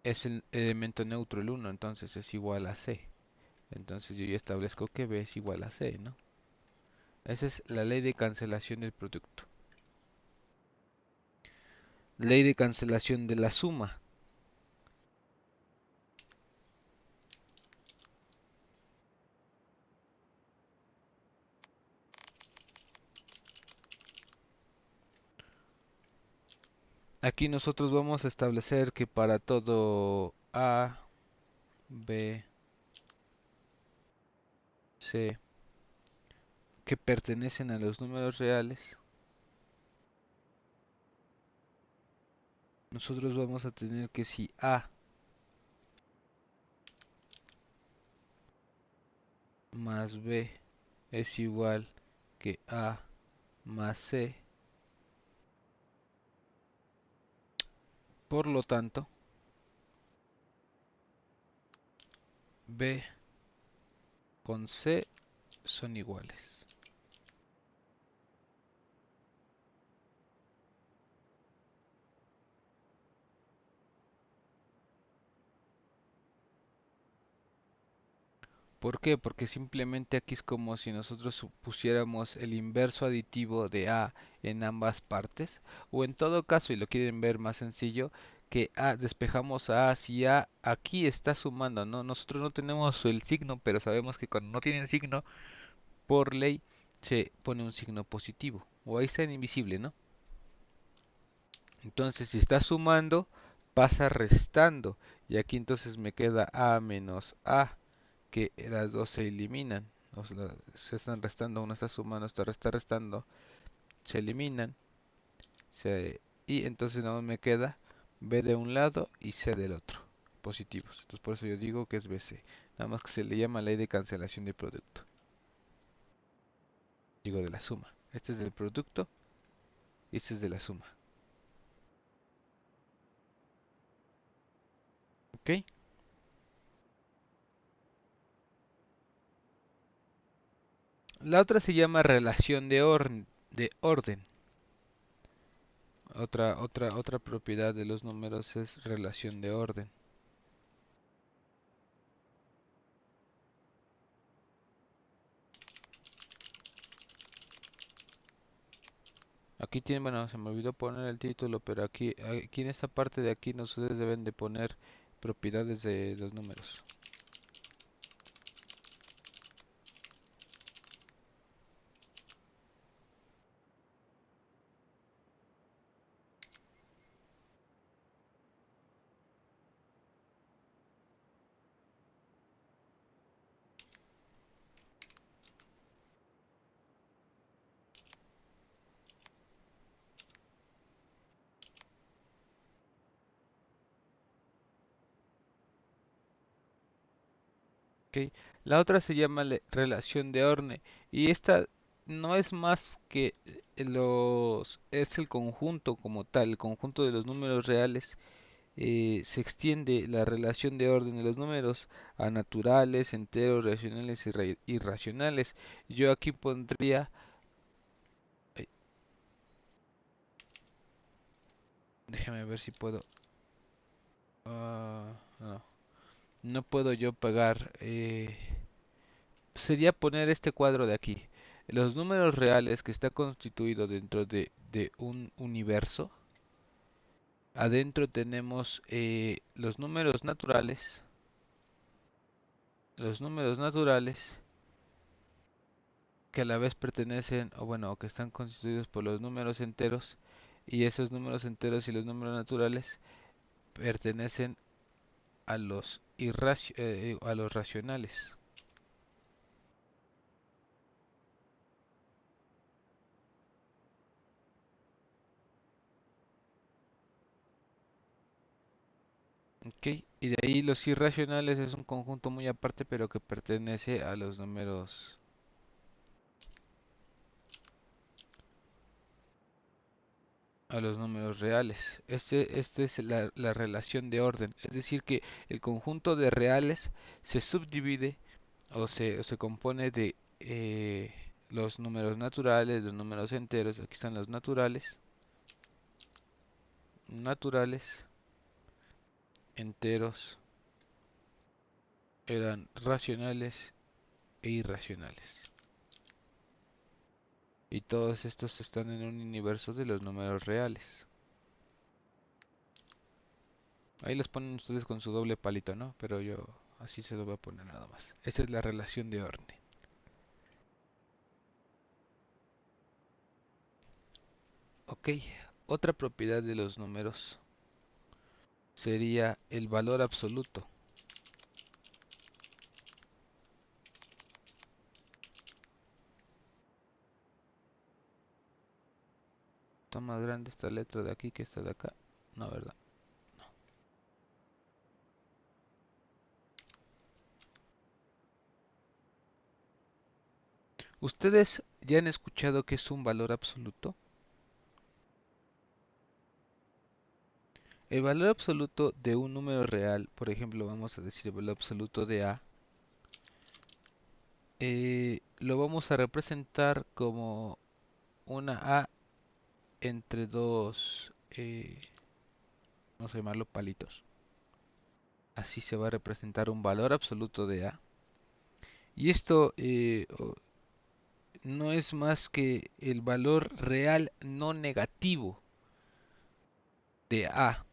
es el elemento neutro el 1, entonces es igual a C. Entonces yo ya establezco que B es igual a C, ¿no? Esa es la ley de cancelación del producto. Ley de cancelación de la suma. Aquí nosotros vamos a establecer que para todo A, B, C, que pertenecen a los números reales, nosotros vamos a tener que si A más B es igual que A más C. Por lo tanto, B con C son iguales. ¿Por qué? Porque simplemente aquí es como si nosotros pusiéramos el inverso aditivo de A en ambas partes, o en todo caso, y lo quieren ver más sencillo, que A despejamos a A si A aquí está sumando, ¿no? Nosotros no tenemos el signo, pero sabemos que cuando no tienen signo, por ley se pone un signo positivo, o ahí está en invisible, ¿no? Entonces, si está sumando, pasa restando, y aquí entonces me queda A menos A, que las dos se eliminan, o sea, se están restando, uno está sumando, está restando, se eliminan, y entonces nada más me queda B de un lado y C del otro, positivos. Entonces por eso yo digo que es BC, nada más que se le llama ley de cancelación de producto, digo de la suma. Este es del producto y este es de la suma. ¿Ok? La otra se llama relación de orden. Otra propiedad de los números es relación de orden. Aquí tienen, bueno, se me olvidó poner el título, pero aquí en esta parte de aquí ustedes deben de poner propiedades de los números. ¿Ok? La otra se llama relación de orden y esta no es más que es el conjunto como tal, el conjunto de los números reales. Se extiende la relación de orden de los números a naturales, enteros, racionales y irracionales. Yo aquí pondría, ay, déjame ver si puedo. No, no puedo yo pagar. Sería poner este cuadro de aquí. Los números reales que está constituido dentro de un universo. Adentro tenemos los números naturales que a la vez pertenecen, o bueno, que están constituidos por los números enteros, y esos números enteros y los números naturales pertenecen a los racionales. ¿Ok? Y de ahí los irracionales es un conjunto muy aparte, pero que pertenece a los números reales. Este es la relación de orden, es decir que el conjunto de reales se subdivide o se compone de los números naturales, los números enteros, aquí están los naturales, enteros, eran racionales e irracionales. Y todos estos están en un universo de los números reales. Ahí los ponen ustedes con su doble palito, ¿no? Pero yo así se lo voy a poner nada más. Esa es la relación de orden. Ok, otra propiedad de los números sería el valor absoluto. Está más grande esta letra de aquí que esta de acá. No, ¿verdad? ¿Ustedes ya han escuchado qué es un valor absoluto? El valor absoluto de un número real, por ejemplo, vamos a decir el valor absoluto de A, lo vamos a representar como una A entre dos, vamos a llamarlo palitos. Así se va a representar un valor absoluto de A. Y esto no es más que el valor real no negativo de A.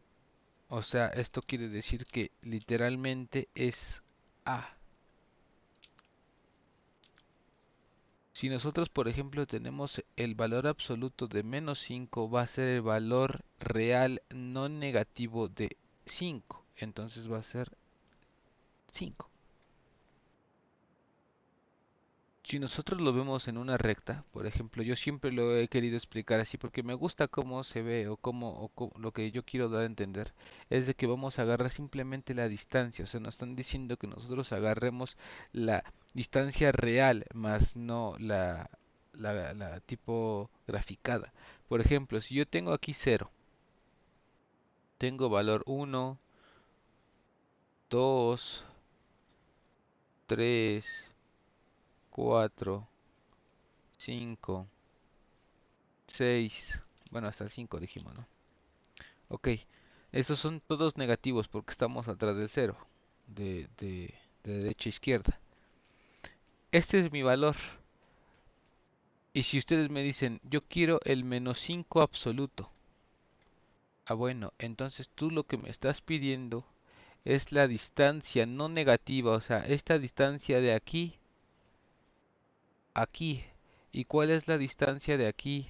O sea, esto quiere decir que literalmente es A. Si nosotros, por ejemplo, tenemos el valor absoluto de -5, va a ser el valor real no negativo de 5. Entonces va a ser 5. Si nosotros lo vemos en una recta, por ejemplo, yo siempre lo he querido explicar así porque me gusta cómo se ve lo que yo quiero dar a entender es de que vamos a agarrar simplemente la distancia, o sea, nos están diciendo que nosotros agarremos la distancia real, más no la tipo graficada. Por ejemplo, si yo tengo aquí 0, tengo valor 1, 2, 3, 4, 5, 6, bueno, hasta el 5 dijimos, ¿no? Ok, estos son todos negativos porque estamos atrás del 0, de derecha a izquierda. Este es mi valor. Y si ustedes me dicen, yo quiero el -5 absoluto. Ah, bueno, entonces tú lo que me estás pidiendo es la distancia no negativa, o sea, esta distancia de aquí a aquí. ¿Y cuál es la distancia de aquí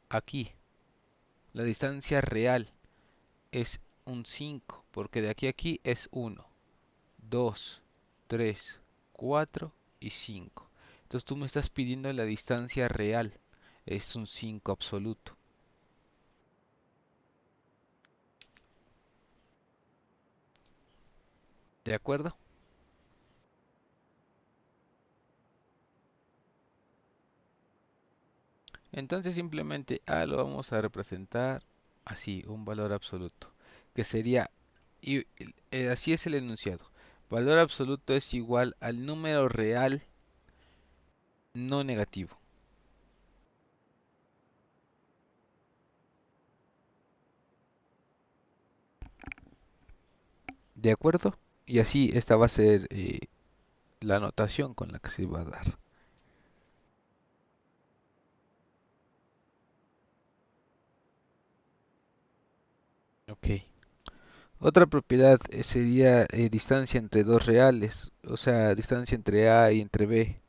a aquí? La distancia real es un 5, porque de aquí a aquí es 1. 2, 3, 4 y 5. Entonces tú me estás pidiendo la distancia real. Es un 5 absoluto. ¿De acuerdo? Entonces simplemente A lo vamos a representar así, un valor absoluto. Que sería, y así es el enunciado. Valor absoluto es igual al número real no negativo. ¿De acuerdo? Y así esta va a ser la notación con la que se va a dar. Ok. Otra propiedad sería distancia entre dos reales, o sea, distancia entre A y entre B.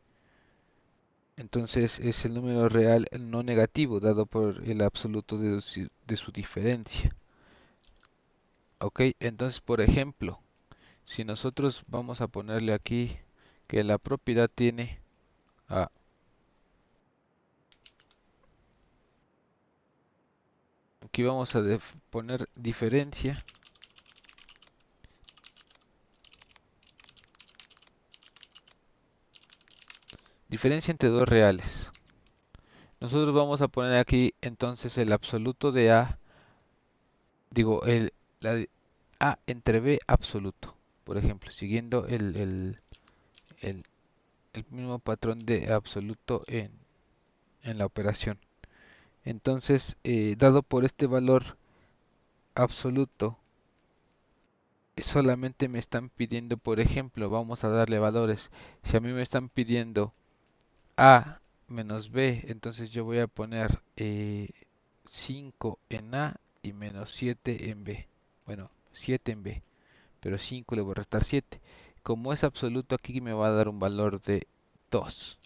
Entonces es el número real no negativo dado por el absoluto de su diferencia. Ok, entonces por ejemplo, si nosotros vamos a ponerle aquí que la propiedad tiene A, aquí vamos a poner diferencia. Diferencia entre dos reales. Nosotros vamos a poner aquí entonces el absoluto de A, digo, A entre B absoluto. Por ejemplo, siguiendo el- el mismo patrón de absoluto en la operación. Entonces, dado por este valor absoluto, solamente me están pidiendo, por ejemplo, vamos a darle valores. Si a mí me están pidiendo A menos B, entonces yo voy a poner 5 en A y menos 7 en B. Bueno, 7 en B, pero 5 le voy a restar 7. Como es absoluto, aquí me va a dar un valor de 2.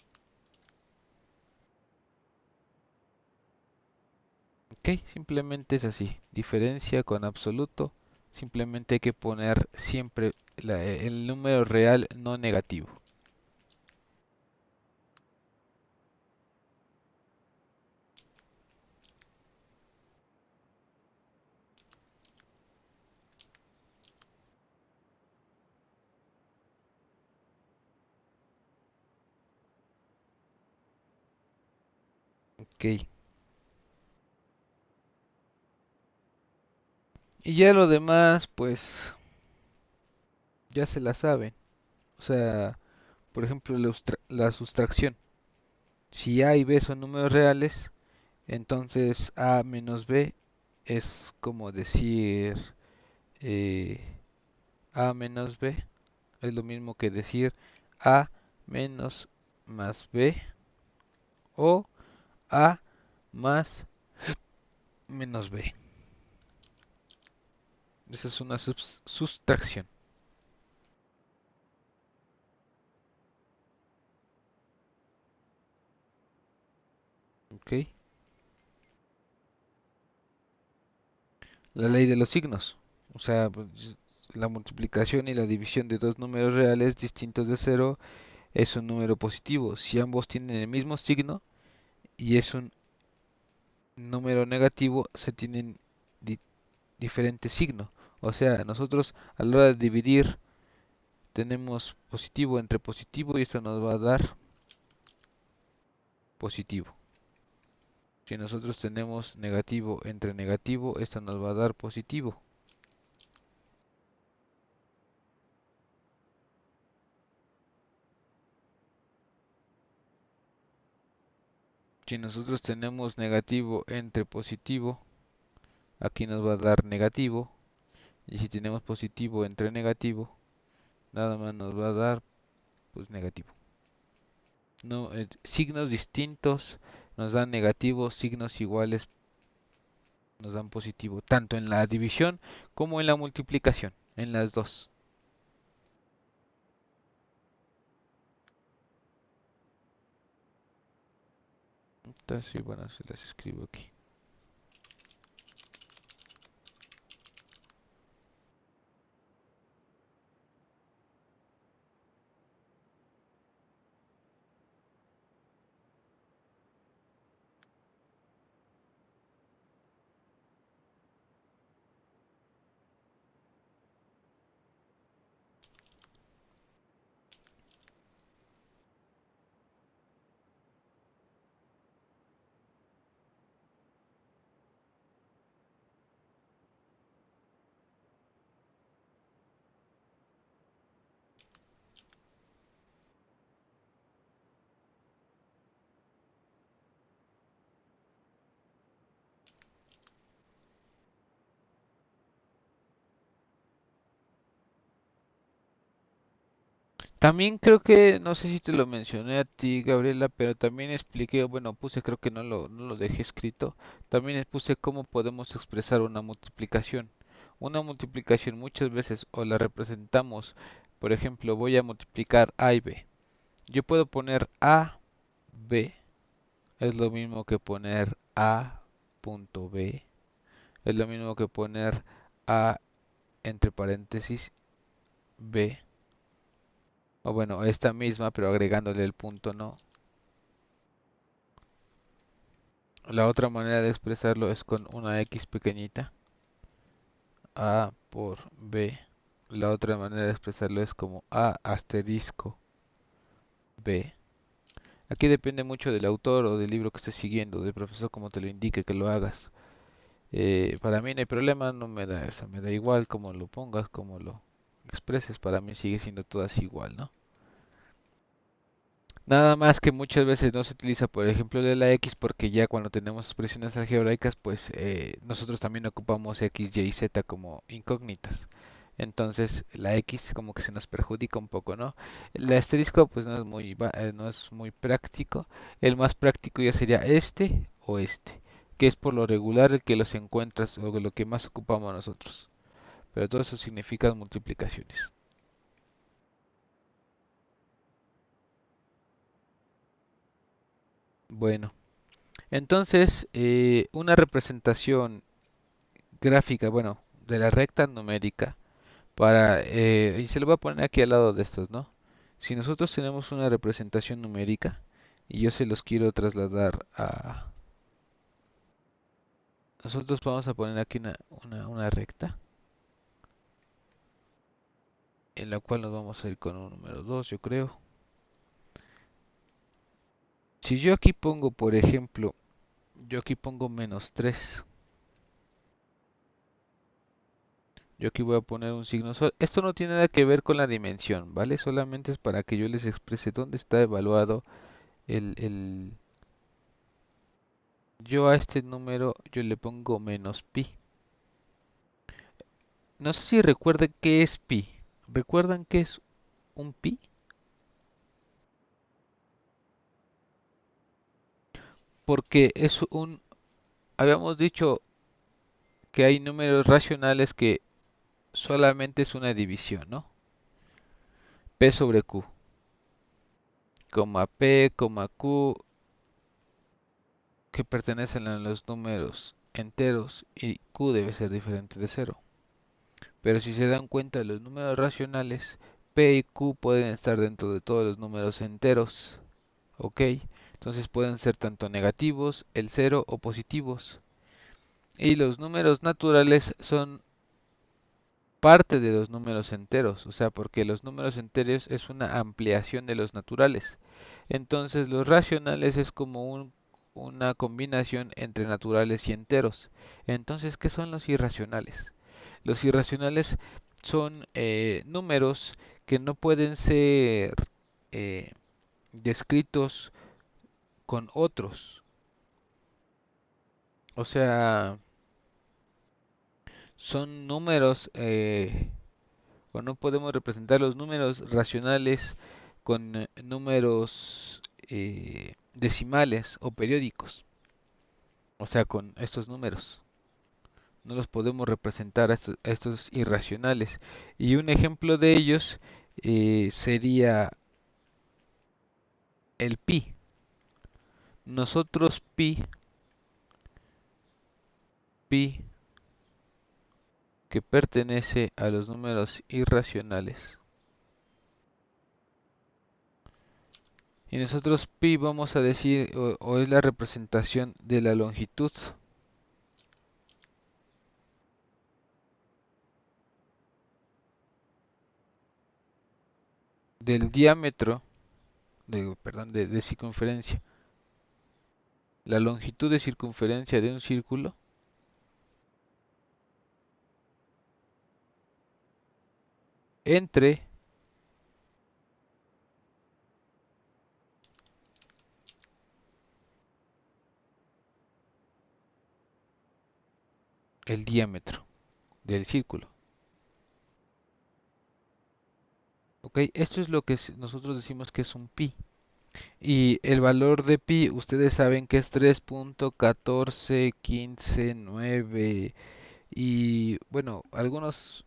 Ok, simplemente es así. Diferencia con absoluto. Simplemente hay que poner siempre el número real no negativo. Ok. Y ya lo demás, pues ya se la saben. O sea, por ejemplo, la sustracción. Si A y B son números reales, entonces A menos B es como decir eh, A menos B. Es lo mismo que decir A menos más B o A más menos B. Esa es una sustracción. ¿Ok? La ley de los signos. O sea, pues, la multiplicación y la división de dos números reales distintos de cero es un número positivo. Si ambos tienen el mismo signo y es un número negativo, se tienen di- diferente signo. O sea, nosotros a la hora de dividir tenemos positivo entre positivo y esto nos va a dar positivo. Si nosotros tenemos negativo entre negativo, esto nos va a dar positivo. Si nosotros tenemos negativo entre positivo, aquí nos va a dar negativo. Y si tenemos positivo entre negativo, nada más nos va a dar pues negativo. No, signos distintos nos dan negativo, signos iguales nos dan positivo, tanto en la división como en la multiplicación, en las dos. Entonces, sí, bueno, se las escribo aquí. También creo que, no sé si te lo mencioné a ti, Gabriela, pero también expliqué, bueno, puse, creo que no lo dejé escrito, también puse cómo podemos expresar una multiplicación. Una multiplicación muchas veces o la representamos, por ejemplo, voy a multiplicar A y B. Yo puedo poner A, B, es lo mismo que poner A punto B, es lo mismo que poner A entre paréntesis B, o bueno, esta misma, pero agregándole el punto no. La otra manera de expresarlo es con una X pequeñita, A por B. La otra manera de expresarlo es como A asterisco B. Aquí depende mucho del autor o del libro que estés siguiendo, del profesor como te lo indique que lo hagas. Para mí no hay problema, no me da, o sea, me da igual cómo lo pongas, cómo lo expreses, para mí sigue siendo todas igual, ¿no? Nada más que muchas veces no se utiliza, por ejemplo, de la X porque ya cuando tenemos expresiones algebraicas, pues nosotros también ocupamos X, Y y Z como incógnitas. Entonces la X como que se nos perjudica un poco, ¿no? El asterisco pues no es muy práctico. El más práctico ya sería este o este, que es por lo regular el que los encuentras o lo que más ocupamos nosotros. Pero todo eso significa multiplicaciones. Bueno, entonces una representación gráfica, bueno, de la recta numérica y se lo voy a poner aquí al lado de estos, ¿no? Si nosotros tenemos una representación numérica y yo se los quiero trasladar a... Nosotros vamos a poner aquí una recta en la cual nos vamos a ir con un número 2, yo creo. Si yo aquí pongo, por ejemplo, Yo aquí pongo menos 3. Yo aquí voy a poner un signo. Esto no tiene nada que ver con la dimensión, ¿vale? Solamente es para que yo les exprese dónde está evaluado el... Yo a este número yo le pongo menos pi. No sé si recuerdan qué es pi. ¿Recuerdan qué es un pi? Porque es un... Habíamos dicho que hay números racionales que solamente es una división, ¿no? P sobre Q, coma P, coma Q, que pertenecen a los números enteros y Q debe ser diferente de cero. Pero si se dan cuenta, los números racionales P y Q pueden estar dentro de todos los números enteros, ¿ok? Entonces pueden ser tanto negativos, el cero o positivos. Y los números naturales son parte de los números enteros, o sea, porque los números enteros es una ampliación de los naturales. Entonces los racionales es como una combinación entre naturales y enteros. Entonces, ¿qué son los irracionales? Los irracionales son números que no pueden ser eh, descritos con otros. O sea, son números o no podemos representar los números racionales con números decimales o periódicos, o sea, con estos números. No los podemos representar a estos irracionales. Y un ejemplo de ellos sería el pi. Nosotros pi que pertenece a los números irracionales. Y nosotros pi vamos a decir, o es la representación de la longitud del diámetro, perdón, de circunferencia. La longitud de circunferencia de un círculo entre el diámetro del círculo. ¿Ok? Esto es lo que nosotros decimos que es un pi. Y el valor de pi, ustedes saben que es 3.14159 y bueno, algunos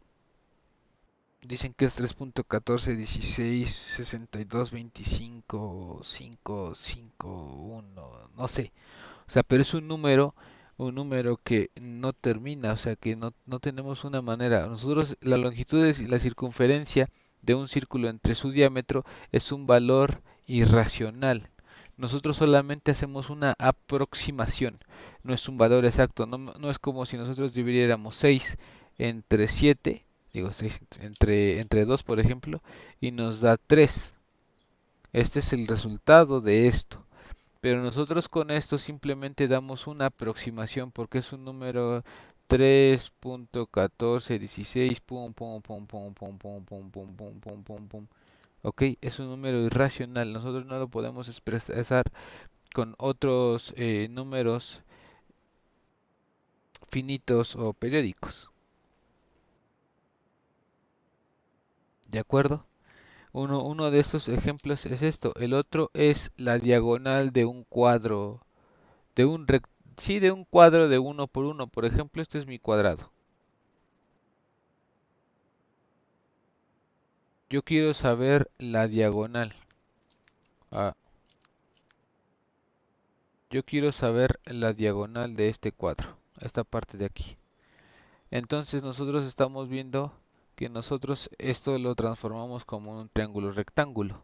dicen que es 3.141662255551, no sé. O sea, pero es un número que no termina, o sea, que no tenemos una manera. Nosotros, la longitud y la circunferencia de un círculo entre su diámetro es un valor irracional. Nosotros solamente hacemos una aproximación, no es un valor exacto, no es como si nosotros dividiéramos 6 entre 7, digo 6 entre 2 por ejemplo, y nos da 3. Este es el resultado de esto. Pero nosotros con esto simplemente damos una aproximación porque es un número 3.1416 pum pum pum pum pum pum pum pum pum pum pum pum. Ok, es un número irracional. Nosotros no lo podemos expresar con otros números finitos o periódicos. ¿De acuerdo? Uno de estos ejemplos es esto. El otro es la diagonal de un cuadro de un sí, de un cuadro de uno por uno. Por ejemplo, este es mi cuadrado. Yo quiero saber la diagonal. Ah, yo quiero saber la diagonal de este cuadro, esta parte de aquí. Entonces nosotros estamos viendo que nosotros esto lo transformamos como un triángulo rectángulo.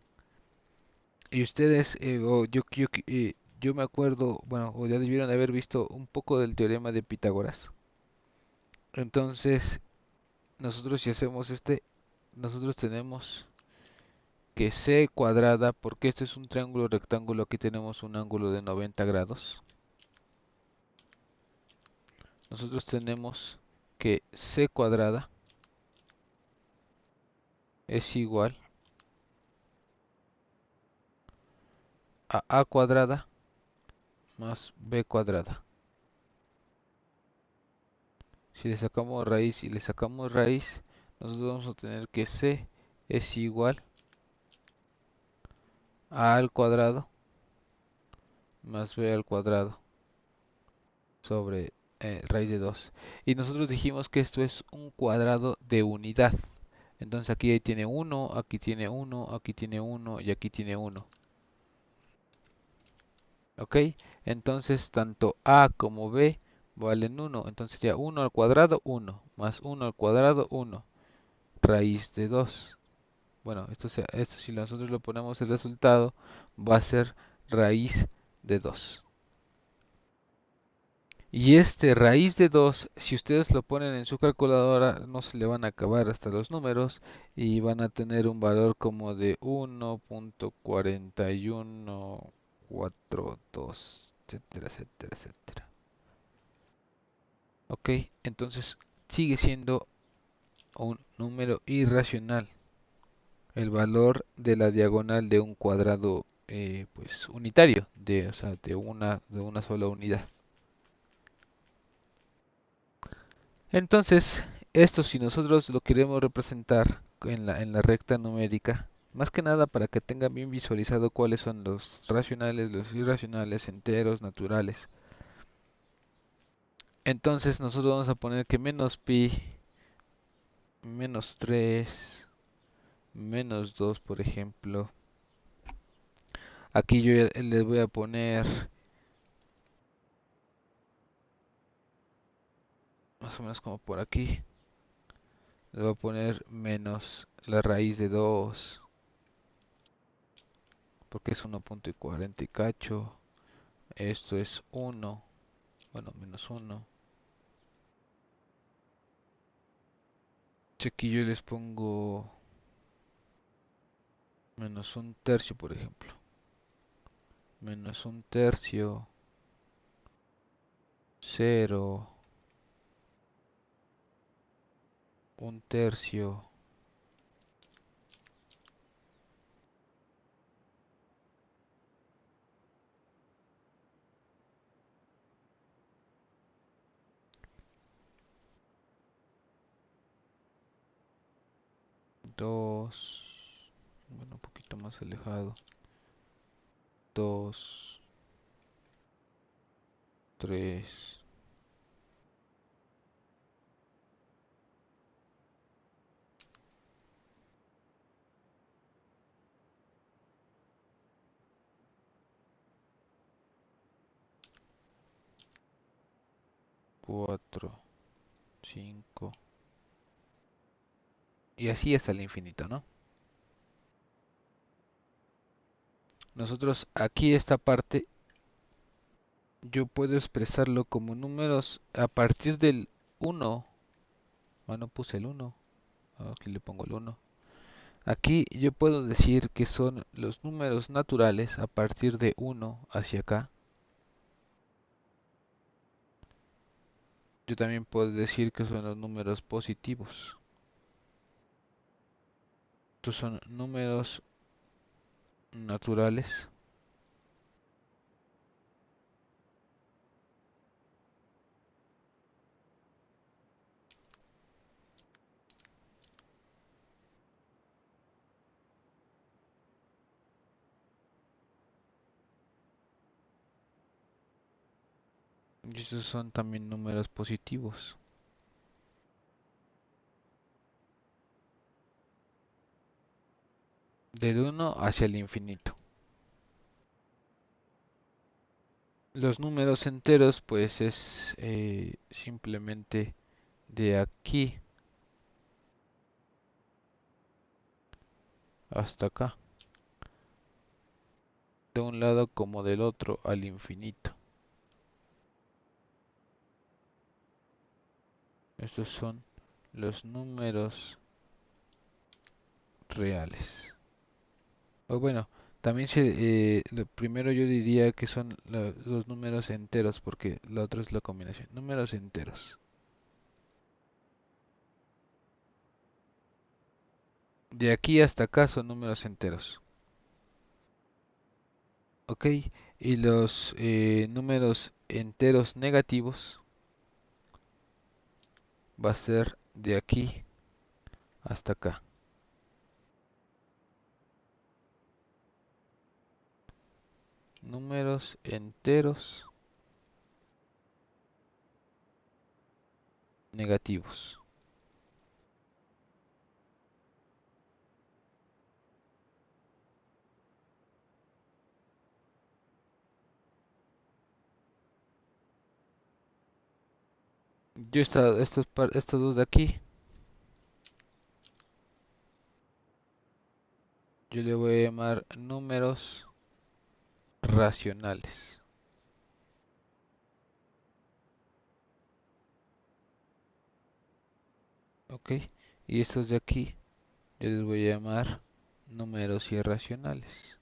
Y ustedes, yo me acuerdo, bueno, o ya debieron de haber visto un poco del teorema de Pitágoras. Entonces, nosotros si hacemos nosotros tenemos que c cuadrada, porque este es un triángulo rectángulo, aquí tenemos un ángulo de 90 grados. nosotros tenemos que c cuadrada es igual a cuadrada más b cuadrada. Si le sacamos raíz y le sacamos raíz, nosotros vamos a tener que c es igual a al cuadrado más b al cuadrado sobre raíz de 2. Y nosotros dijimos que esto es un cuadrado de unidad. Entonces aquí tiene 1, aquí tiene 1, aquí tiene 1 y aquí tiene 1. ¿Ok? Entonces tanto a como b valen 1. Entonces sería 1 al cuadrado 1 más 1 al cuadrado 1 raíz de 2. Bueno, esto si nosotros lo ponemos el resultado va a ser raíz de 2. Y este raíz de 2, si ustedes lo ponen en su calculadora, no se le van a acabar hasta los números y van a tener un valor como de 1.4142, etcétera, etcétera, etcétera. Ok, entonces sigue siendo un número irracional el valor de la diagonal de un cuadrado pues unitario, o sea, de una sola unidad. Entonces, esto si nosotros lo queremos representar en la recta numérica, más que nada para que tengan bien visualizado cuáles son los racionales, los irracionales, enteros, naturales. Entonces nosotros vamos a poner que menos pi, menos 3, menos 2, por ejemplo. Aquí yo les voy a poner más o menos como por aquí. Le voy a poner menos la raíz de 2, porque es 1.40 y cacho. Esto es 1, bueno, menos 1. Si aquí yo les pongo menos un tercio, por ejemplo. Menos un tercio, 0, un tercio, 2, bueno, un poquito más alejado. 2, 3, 4, 5. Y así hasta el infinito, ¿no? Nosotros aquí esta parte yo puedo expresarlo como números a partir del 1. Ah, no puse el 1. Aquí le pongo el 1. Aquí yo puedo decir que son los números naturales a partir de 1 hacia acá. Yo también puedo decir que son los números positivos. Estos son números naturales y estos son también números positivos. Del 1 hacia el infinito. Los números enteros pues es simplemente de aquí hasta acá. De un lado como del otro al infinito. Estos son los números reales. O bueno, También lo primero yo diría que son los números enteros, porque lo otro es la combinación. Números enteros. De aquí hasta acá son números enteros. ¿Ok? Y los números enteros negativos va a ser de aquí hasta acá. Números enteros negativos. Yo estos dos de aquí, yo le voy a llamar números racionales. ¿Ok? Y estos de aquí, yo les voy a llamar números irracionales.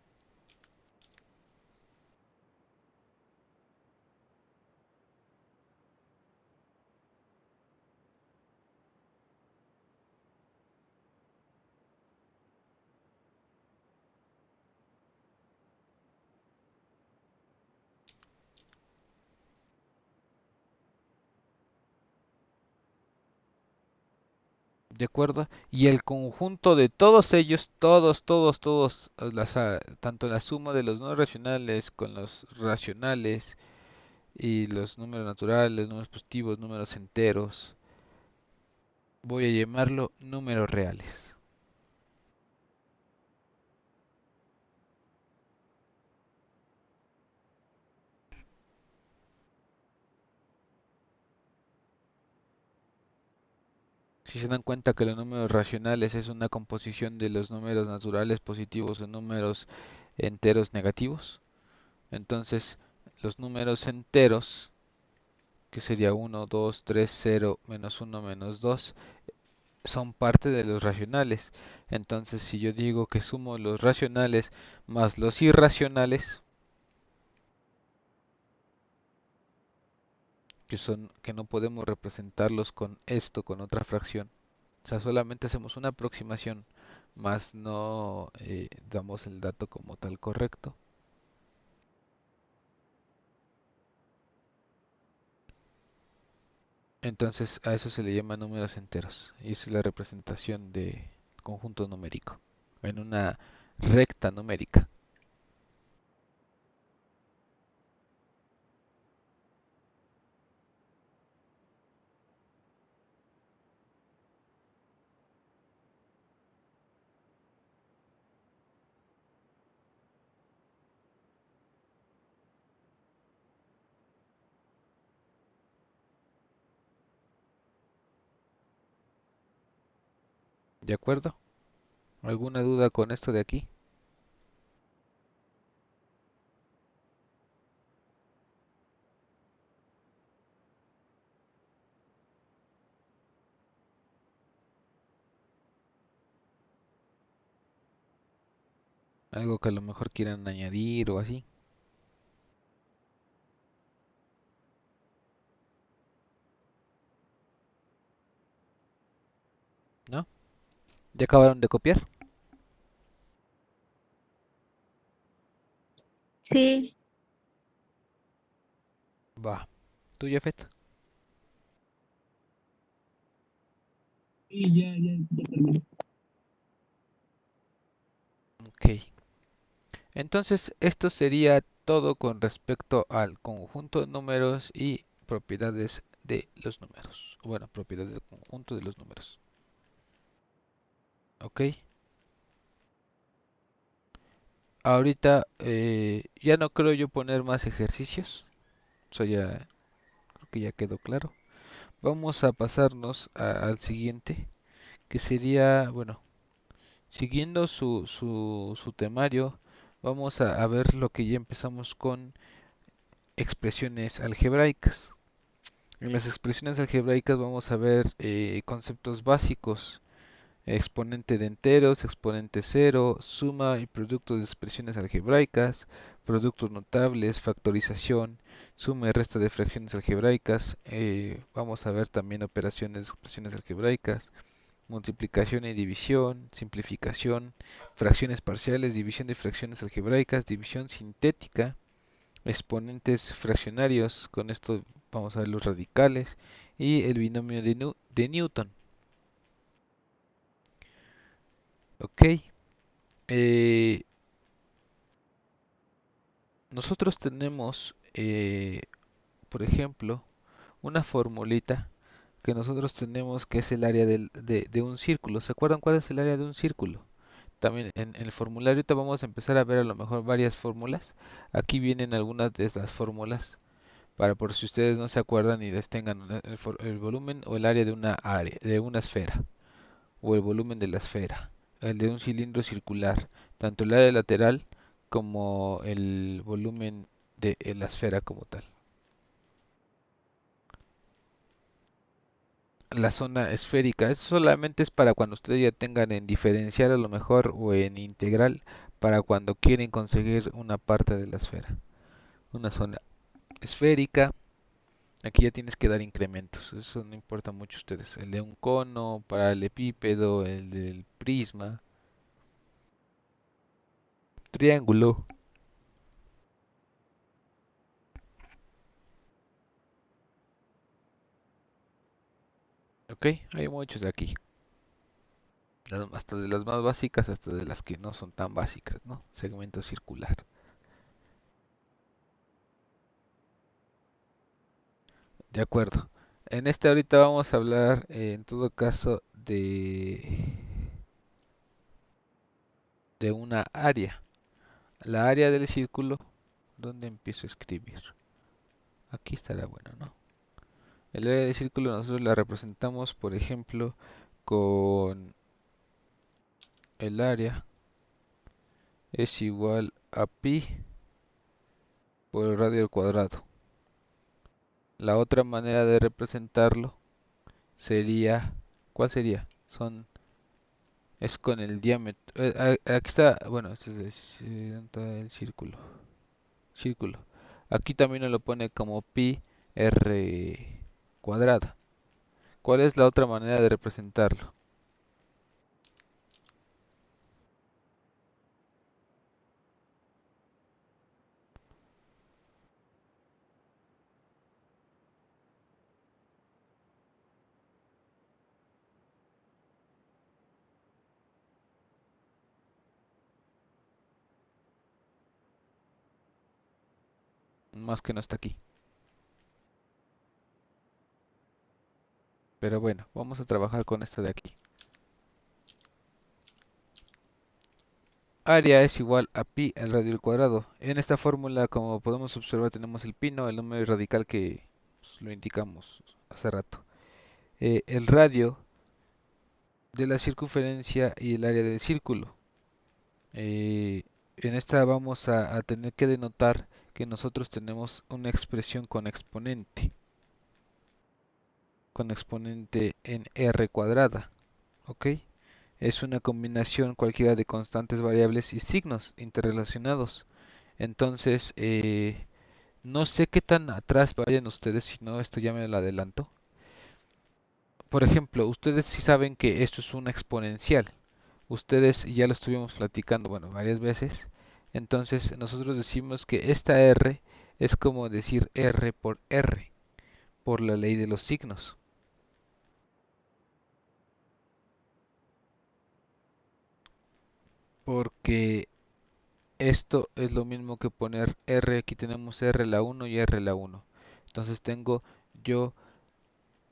¿De acuerdo? Y el conjunto de todos ellos, todos, tanto la suma de los no racionales con los racionales y los números naturales, números positivos, números enteros, voy a llamarlo números reales. Si se dan cuenta que los números racionales es una composición de los números naturales positivos o números enteros negativos, entonces los números enteros, que sería 1, 2, 3, 0, menos 1, menos 2, son parte de los racionales. Entonces, si yo digo que sumo los racionales más los irracionales, que no podemos representarlos con esto, con otra fracción. O sea, solamente hacemos una aproximación, más no damos el dato como tal correcto. Entonces, a eso se le llama números enteros. Y esa es la representación de conjunto numérico en una recta numérica. ¿De acuerdo? ¿Alguna duda con esto de aquí? Algo que a lo mejor quieran añadir o así, ¿no? ¿Ya acabaron de copiar? Sí, Va. ¿Tú, Jafet? Sí, ya terminé. Ok. Entonces, esto sería todo con respecto al conjunto de números y propiedades de los números. Bueno, propiedades del conjunto de los números. Ok. Ahorita ya no creo yo poner más ejercicios. Eso ya creo que ya quedó claro. Vamos a pasarnos al siguiente, que sería, bueno, siguiendo su temario, vamos a ver lo que ya empezamos con expresiones algebraicas. En las expresiones algebraicas vamos a ver conceptos básicos exponente de enteros, exponente cero, suma y producto de expresiones algebraicas, productos notables, factorización, suma y resta de fracciones algebraicas. Vamos a ver también operaciones de expresiones algebraicas, multiplicación y división, simplificación, fracciones parciales, división de fracciones algebraicas, división sintética, exponentes fraccionarios. Con esto vamos a ver los radicales y el binomio de Newton. Ok. Eh, Nosotros tenemos, por ejemplo, una formulita que nosotros tenemos que es el área de un círculo. ¿Se acuerdan cuál es el área de un círculo? También en el formulario ahorita vamos a empezar a ver a lo mejor varias fórmulas. Aquí vienen algunas de estas fórmulas para por si ustedes no se acuerdan y les tengan el volumen o el área de una área, de una esfera, o el volumen de la esfera, el de un cilindro circular, tanto el área lateral como el volumen de la esfera como tal. La zona esférica, eso solamente es para cuando ustedes ya tengan en diferencial a lo mejor o en integral, para cuando quieren conseguir una parte de la esfera. Una zona esférica, aquí ya tienes que dar incrementos, eso no importa mucho a ustedes. El de un cono, para el epípedo, el del prisma, triángulo. Ok, hay muchos aquí. Hasta de las más básicas hasta de las que no son tan básicas, ¿no? Segmento circular. De acuerdo. En este ahorita vamos a hablar en todo caso de una área. La área del círculo, ¿dónde empiezo a escribir? Aquí estará bueno, ¿no? El área del círculo nosotros la representamos, por ejemplo, con el área es igual a pi por el radio al cuadrado. La otra manera de representarlo sería, ¿cuál sería? Es con el diámetro. Aquí está, bueno, este es ¿dónde está el círculo? Círculo. Aquí también nos lo pone como pi r cuadrada. ¿Cuál es la otra manera de representarlo? Más que no está aquí. Pero bueno, vamos a trabajar con esta de aquí. Área es igual a pi al radio al cuadrado. En esta fórmula, como podemos observar, tenemos el pi, ¿no? El número radical que pues, lo indicamos hace rato. El radio de la circunferencia y el área del círculo. En esta vamos a tener que denotar que nosotros tenemos una expresión con exponente en r cuadrada, ¿ok? Es una combinación cualquiera de constantes variables y signos interrelacionados. Entonces, no sé qué tan atrás vayan ustedes, si no, esto ya me lo adelanto. Por ejemplo, ustedes sí saben que esto es una exponencial. Ustedes ya lo estuvimos platicando, bueno, varias veces. Entonces, nosotros decimos que esta R es como decir R por R, por la ley de los signos. Porque esto es lo mismo que poner R, aquí tenemos R la 1 y R la 1. Entonces tengo yo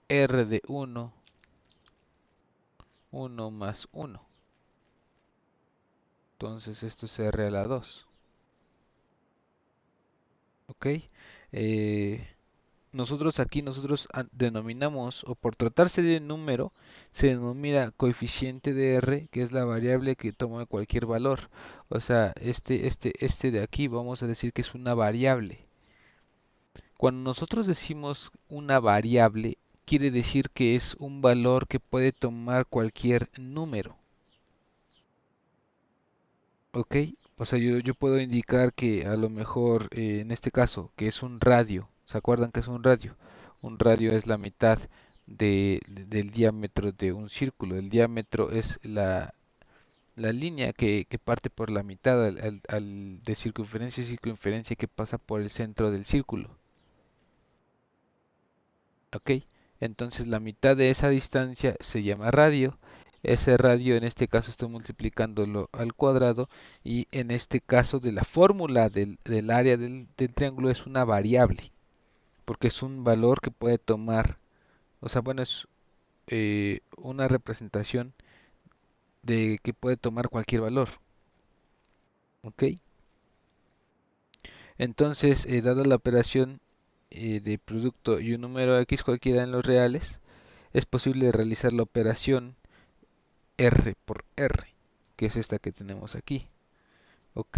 R de 1, 1 más 1. Entonces esto es R a la 2. ¿Ok? Eh, nosotros denominamos, o por tratarse de un número, se denomina coeficiente de R, que es la variable que toma cualquier valor. O sea, este de aquí vamos a decir que es una variable. Cuando nosotros decimos una variable, quiere decir que es un valor que puede tomar cualquier número. ¿Ok? O sea, yo puedo indicar que a lo mejor, en este caso, que es un radio. ¿Se acuerdan que es un radio? Un radio es la mitad del diámetro de un círculo. El diámetro es la línea que parte por la mitad de circunferencia y circunferencia que pasa por el centro del círculo. ¿Ok? Entonces la mitad de esa distancia se llama radio. Ese radio en este caso estoy multiplicándolo al cuadrado y en este caso de la fórmula del área del triángulo es una variable, porque es un valor que puede tomar, o sea, bueno, es una representación de que puede tomar cualquier valor. ¿Ok? Entonces, dada la operación de producto y un número x cualquiera en los reales, es posible realizar la operación R por R, que es esta que tenemos aquí. ¿Ok?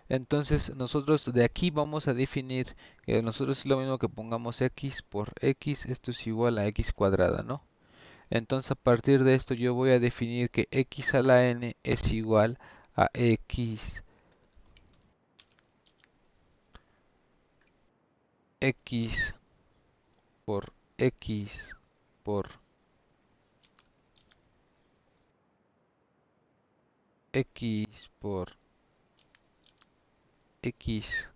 Entonces nosotros de aquí vamos a definir que nosotros es lo mismo que pongamos x por x, esto es igual a x cuadrada, ¿no? Entonces a partir de esto yo voy a definir que x a la n es igual a x por x por x por x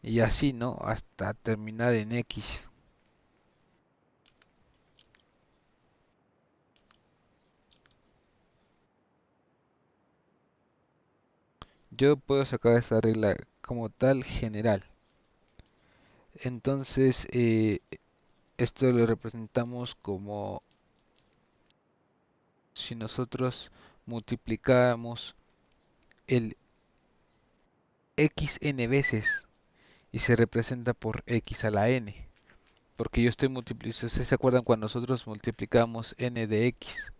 y así, ¿no? Hasta terminar en x. Yo puedo sacar esta regla como tal general. Entonces, esto lo representamos como si nosotros multiplicáramos el xn veces y se representa por x a la n. Porque yo estoy multiplicando, ¿ustedes se acuerdan cuando nosotros multiplicamos n de x?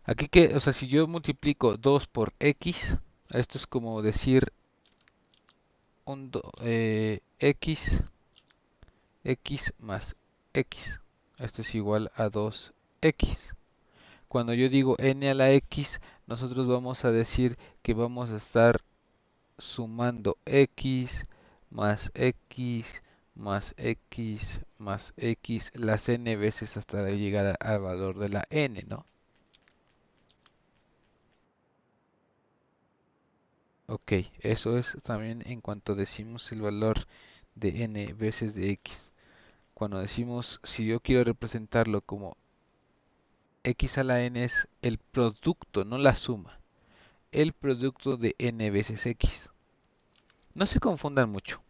Aquí que, o sea, si yo multiplico 2 por x, esto es como decir x más x. Esto es igual a 2x. Cuando yo digo n a la x, nosotros vamos a decir que vamos a estar sumando x más x más x más x las n veces hasta llegar al valor de la n, ¿no? Ok, eso es también en cuanto decimos el valor de n veces de x. Cuando decimos, si yo quiero representarlo como x a la n es el producto, no la suma, el producto de n veces x. No se confundan mucho.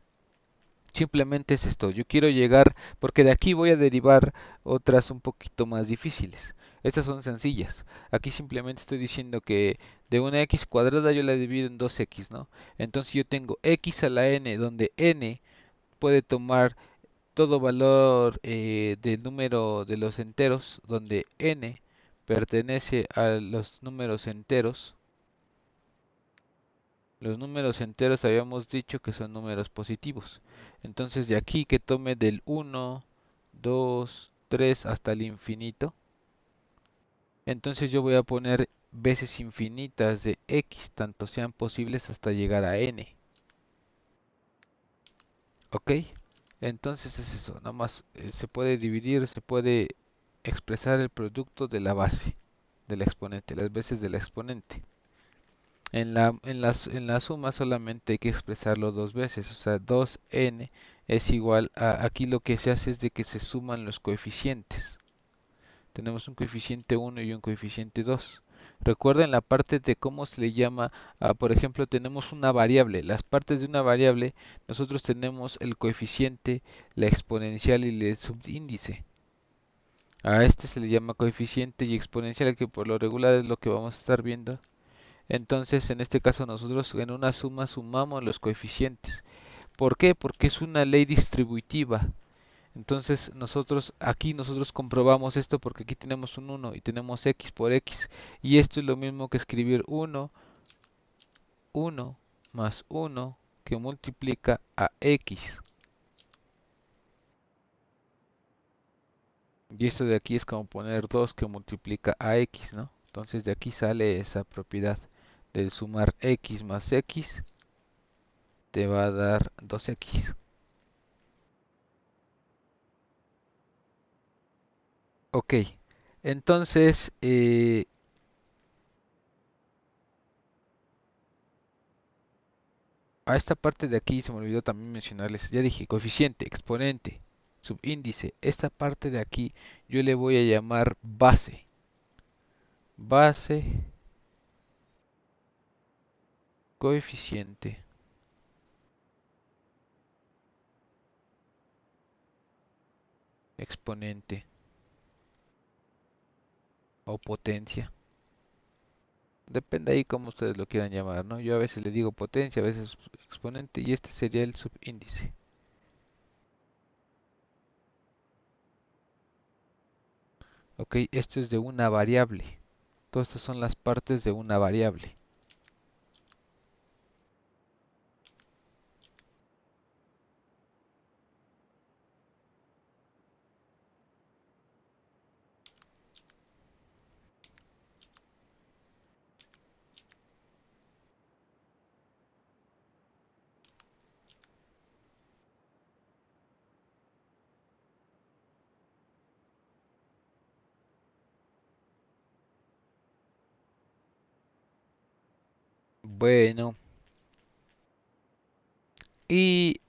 Simplemente es esto, yo quiero llegar, porque de aquí voy a derivar otras un poquito más difíciles. Estas son sencillas. Aquí simplemente estoy diciendo que de una x cuadrada yo la divido en 2x, ¿no? Entonces yo tengo x a la n, donde n puede tomar todo valor del número de los enteros, donde n pertenece a los números enteros. Los números enteros habíamos dicho que son números positivos. Entonces de aquí que tome del 1, 2, 3 hasta el infinito. Entonces yo voy a poner veces infinitas de x, tanto sean posibles hasta llegar a n. ¿Ok? Entonces es eso, nada más se puede dividir, se puede expresar el producto de la base, del exponente, las veces del exponente. En la suma solamente hay que expresarlo dos veces, o sea, 2n es igual a, aquí lo que se hace es de que se suman los coeficientes. Tenemos un coeficiente 1 y un coeficiente 2. Recuerden la parte de cómo se le llama, por ejemplo, tenemos una variable. Las partes de una variable, nosotros tenemos el coeficiente, la exponencial y el subíndice. A este se le llama coeficiente y exponencial, que por lo regular es lo que vamos a estar viendo. Entonces, en este caso nosotros en una suma sumamos los coeficientes. ¿Por qué? Porque es una ley distributiva. Entonces, nosotros comprobamos esto porque aquí tenemos un 1 y tenemos x por x. Y esto es lo mismo que escribir 1 más 1 que multiplica a x. Y esto de aquí es como poner 2 que multiplica a x, ¿no? Entonces de aquí sale esa propiedad del sumar x más x te va a dar 2x. Ok, entonces a esta parte de aquí se me olvidó también mencionarles, ya dije, coeficiente, exponente, subíndice. Esta parte de aquí yo le voy a llamar base. Base, coeficiente, exponente o potencia. Depende ahí cómo ustedes lo quieran llamar, ¿no? Yo a veces le digo potencia, a veces exponente y este sería el subíndice. Ok, esto es de una variable. Todas estas son las partes de una variable. Bueno, y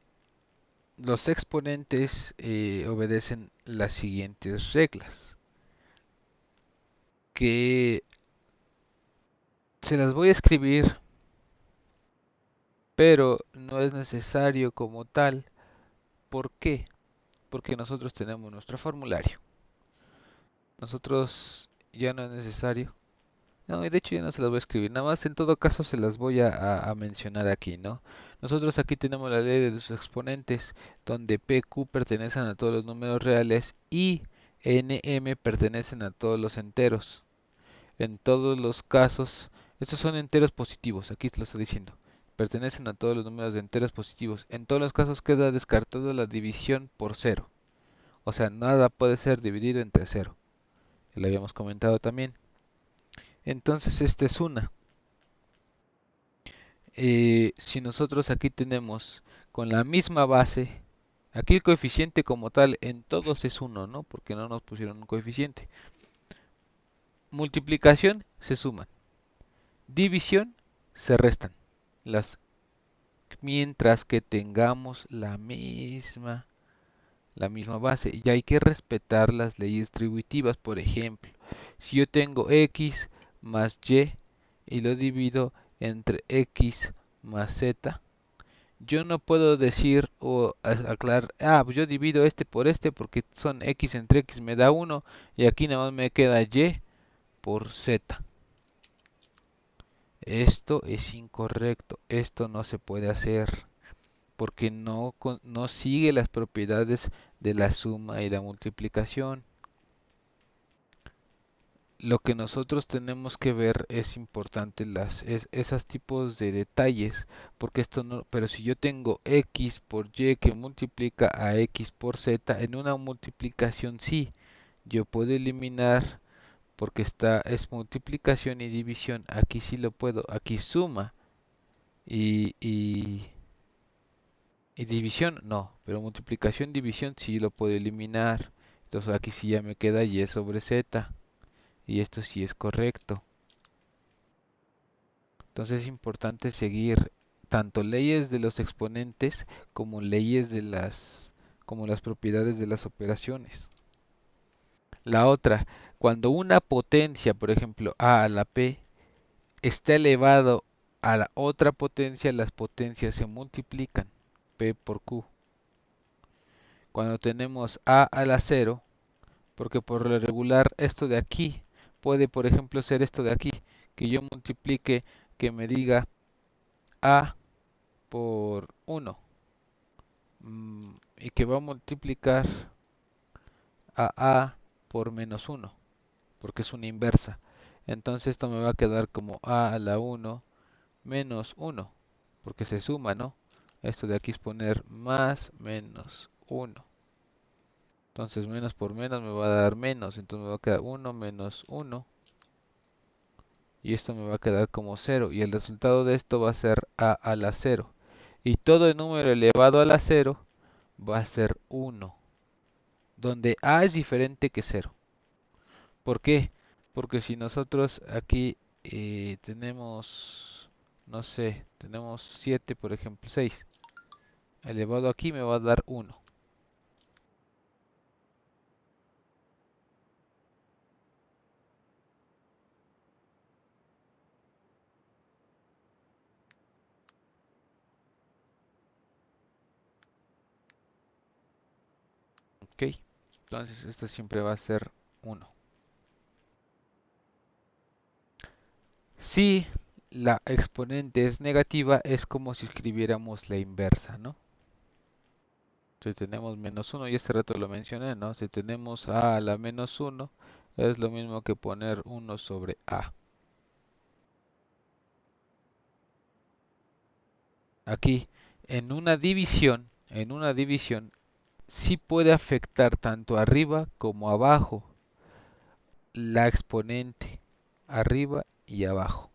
los exponentes obedecen las siguientes reglas, que se las voy a escribir, pero no es necesario como tal. ¿Por qué? Porque nosotros tenemos nuestro formulario. Nosotros ya no es necesario. No, y de hecho ya no se las voy a escribir, nada más en todo caso se las voy a mencionar aquí, ¿no? Nosotros aquí tenemos la ley de los exponentes, donde PQ pertenecen a todos los números reales y NM pertenecen a todos los enteros. En todos los casos, estos son enteros positivos, aquí te lo estoy diciendo, pertenecen a todos los números de enteros positivos. En todos los casos queda descartada la división por cero, o sea, nada puede ser dividido entre cero, que lo habíamos comentado también. Entonces, esta es una. Si nosotros aquí tenemos con la misma base, aquí el coeficiente como tal en todos es uno, ¿no? Porque no nos pusieron un coeficiente. Multiplicación se suman, división se restan, las, mientras que tengamos la misma base. Y hay que respetar las leyes distributivas. Por ejemplo, si yo tengo x más y y lo divido entre x más z, yo no puedo decir o aclarar, pues yo divido este por este porque son x entre x me da 1 y aquí nada más me queda y por z. Esto es incorrecto, esto no se puede hacer porque no sigue las propiedades de la suma y la multiplicación. Lo que nosotros tenemos que ver es importante esos tipos de detalles, porque esto no, pero si yo tengo x por y que multiplica a x por z en una multiplicación, sí, yo puedo eliminar porque es multiplicación y división, aquí sí lo puedo, aquí suma y división no, pero multiplicación división sí lo puedo eliminar, entonces aquí sí ya me queda y sobre z. Y esto sí es correcto. Entonces es importante seguir tanto leyes de los exponentes como leyes como las propiedades de las operaciones. La otra, cuando una potencia, por ejemplo, a la p, está elevado a la otra potencia, las potencias se multiplican, p por q. Cuando tenemos a la 0, porque por lo regular esto de aquí puede, por ejemplo, ser esto de aquí, que yo multiplique, que me diga a por 1 y que va a multiplicar a por menos 1 porque es una inversa. Entonces esto me va a quedar como a la 1 menos 1 porque se suma, ¿no? Esto de aquí es poner más menos 1. Entonces menos por menos me va a dar menos. Entonces me va a quedar 1 menos 1. Y esto me va a quedar como 0. Y el resultado de esto va a ser a la 0. Y todo número elevado a la 0 va a ser 1. Donde a es diferente que 0. ¿Por qué? Porque si nosotros aquí tenemos, no sé, tenemos 7, por ejemplo, 6. Elevado aquí me va a dar 1. ¿Ok? Entonces esto siempre va a ser 1. Si la exponente es negativa, es como si escribiéramos la inversa, ¿no? Si tenemos menos 1, y este rato lo mencioné, ¿no? Si tenemos a la menos 1, es lo mismo que poner 1 sobre a. Aquí, en una división, sí puede afectar tanto arriba como abajo la exponente, arriba y abajo.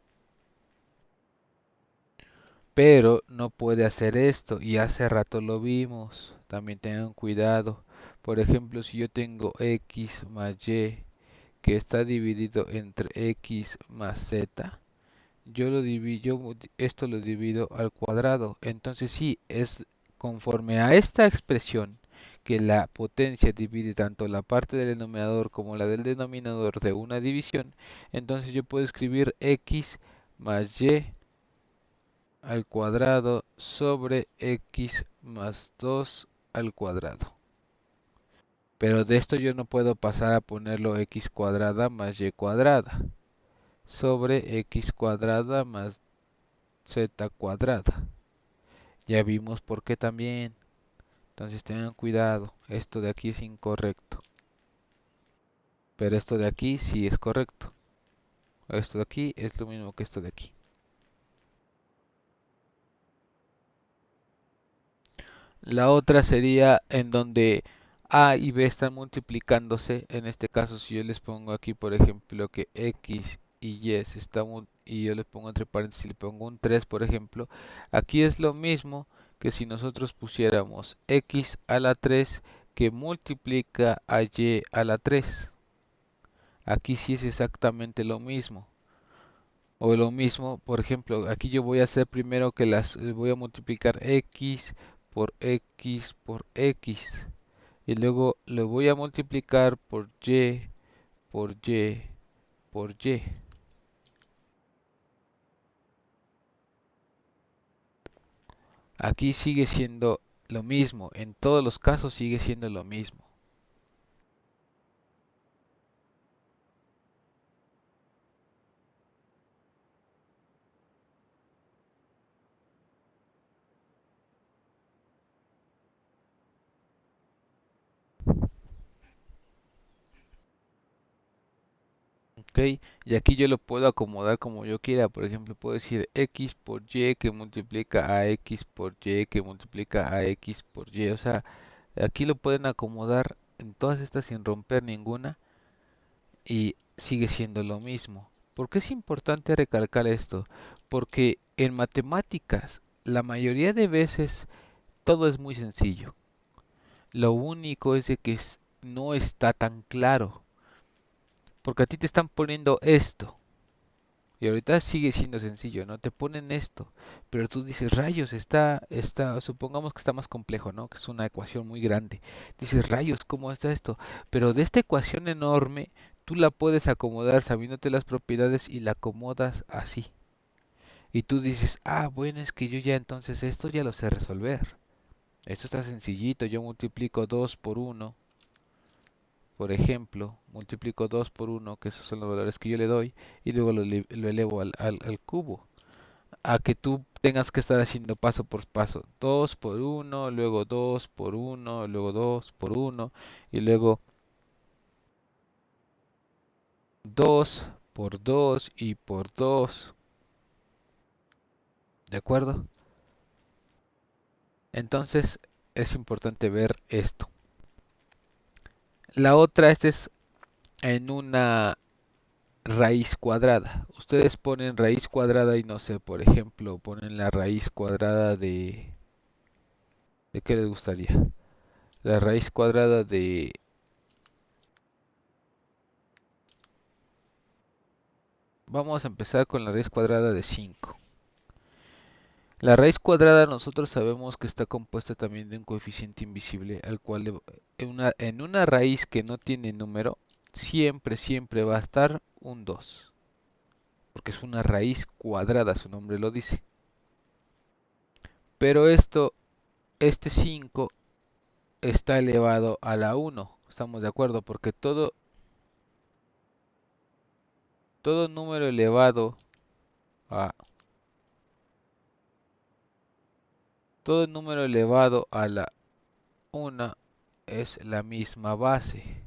Pero no puede hacer esto, y hace rato lo vimos. También tengan cuidado. Por ejemplo, si yo tengo x más y que está dividido entre x más z, esto lo divido al cuadrado. Entonces sí, es conforme a esta expresión que la potencia divide tanto la parte del denominador como la del denominador de una división. Entonces yo puedo escribir x más y al cuadrado sobre x más 2 al cuadrado. Pero de esto yo no puedo pasar a ponerlo x cuadrada más y cuadrada sobre x cuadrada más z cuadrada. Ya vimos por qué también. Entonces tengan cuidado, esto de aquí es incorrecto. Pero esto de aquí sí es correcto. Esto de aquí es lo mismo que esto de aquí. La otra sería en donde A y B están multiplicándose. En este caso, si yo les pongo aquí, por ejemplo, que X y Y y yo les pongo entre paréntesis y le pongo un 3, por ejemplo, aquí es lo mismo que si nosotros pusiéramos X a la 3 que multiplica a Y a la 3. Aquí sí es exactamente lo mismo. O lo mismo, por ejemplo, aquí yo voy a hacer primero que voy a multiplicar X por X por X. Y luego lo voy a multiplicar por Y, por Y, por Y. Aquí sigue siendo lo mismo, en todos los casos sigue siendo lo mismo. ¿Ok? Y aquí yo lo puedo acomodar como yo quiera. Por ejemplo, puedo decir X por Y que multiplica a X por Y que multiplica a X por Y. O sea, aquí lo pueden acomodar en todas estas sin romper ninguna y sigue siendo lo mismo. ¿Por qué es importante recalcar esto? Porque en matemáticas la mayoría de veces todo es muy sencillo. Lo único es de que no está tan claro. Porque a ti te están poniendo esto. Y ahorita sigue siendo sencillo, ¿no? Te ponen esto. Pero tú dices, rayos, supongamos que está más complejo, ¿no? Que es una ecuación muy grande. Dices, rayos, ¿cómo está esto? Pero de esta ecuación enorme, tú la puedes acomodar sabiéndote las propiedades y la acomodas así. Y tú dices, ah, bueno, es que yo ya entonces esto ya lo sé resolver. Esto está sencillito, yo multiplico 2 por 1. Por ejemplo, multiplico 2 por 1, que esos son los valores que yo le doy, y luego lo elevo al cubo. A que tú tengas que estar haciendo paso por paso. 2 por 1, luego 2 por 1, luego 2 por 1, y luego 2 por 2 y por 2. ¿De acuerdo? Entonces es importante ver esto. La otra, esta es en una raíz cuadrada. Ustedes ponen raíz cuadrada y no sé, por ejemplo, ponen la raíz cuadrada ¿de qué les gustaría? La raíz cuadrada de... Vamos a empezar con la raíz cuadrada de 5. La raíz cuadrada nosotros sabemos que está compuesta también de un coeficiente invisible, al cual en una raíz que no tiene número, siempre va a estar un 2, porque es una raíz cuadrada, su nombre lo dice. Pero este 5 está elevado a la 1, estamos de acuerdo, porque todo número elevado a todo número elevado a la 1 es la misma base.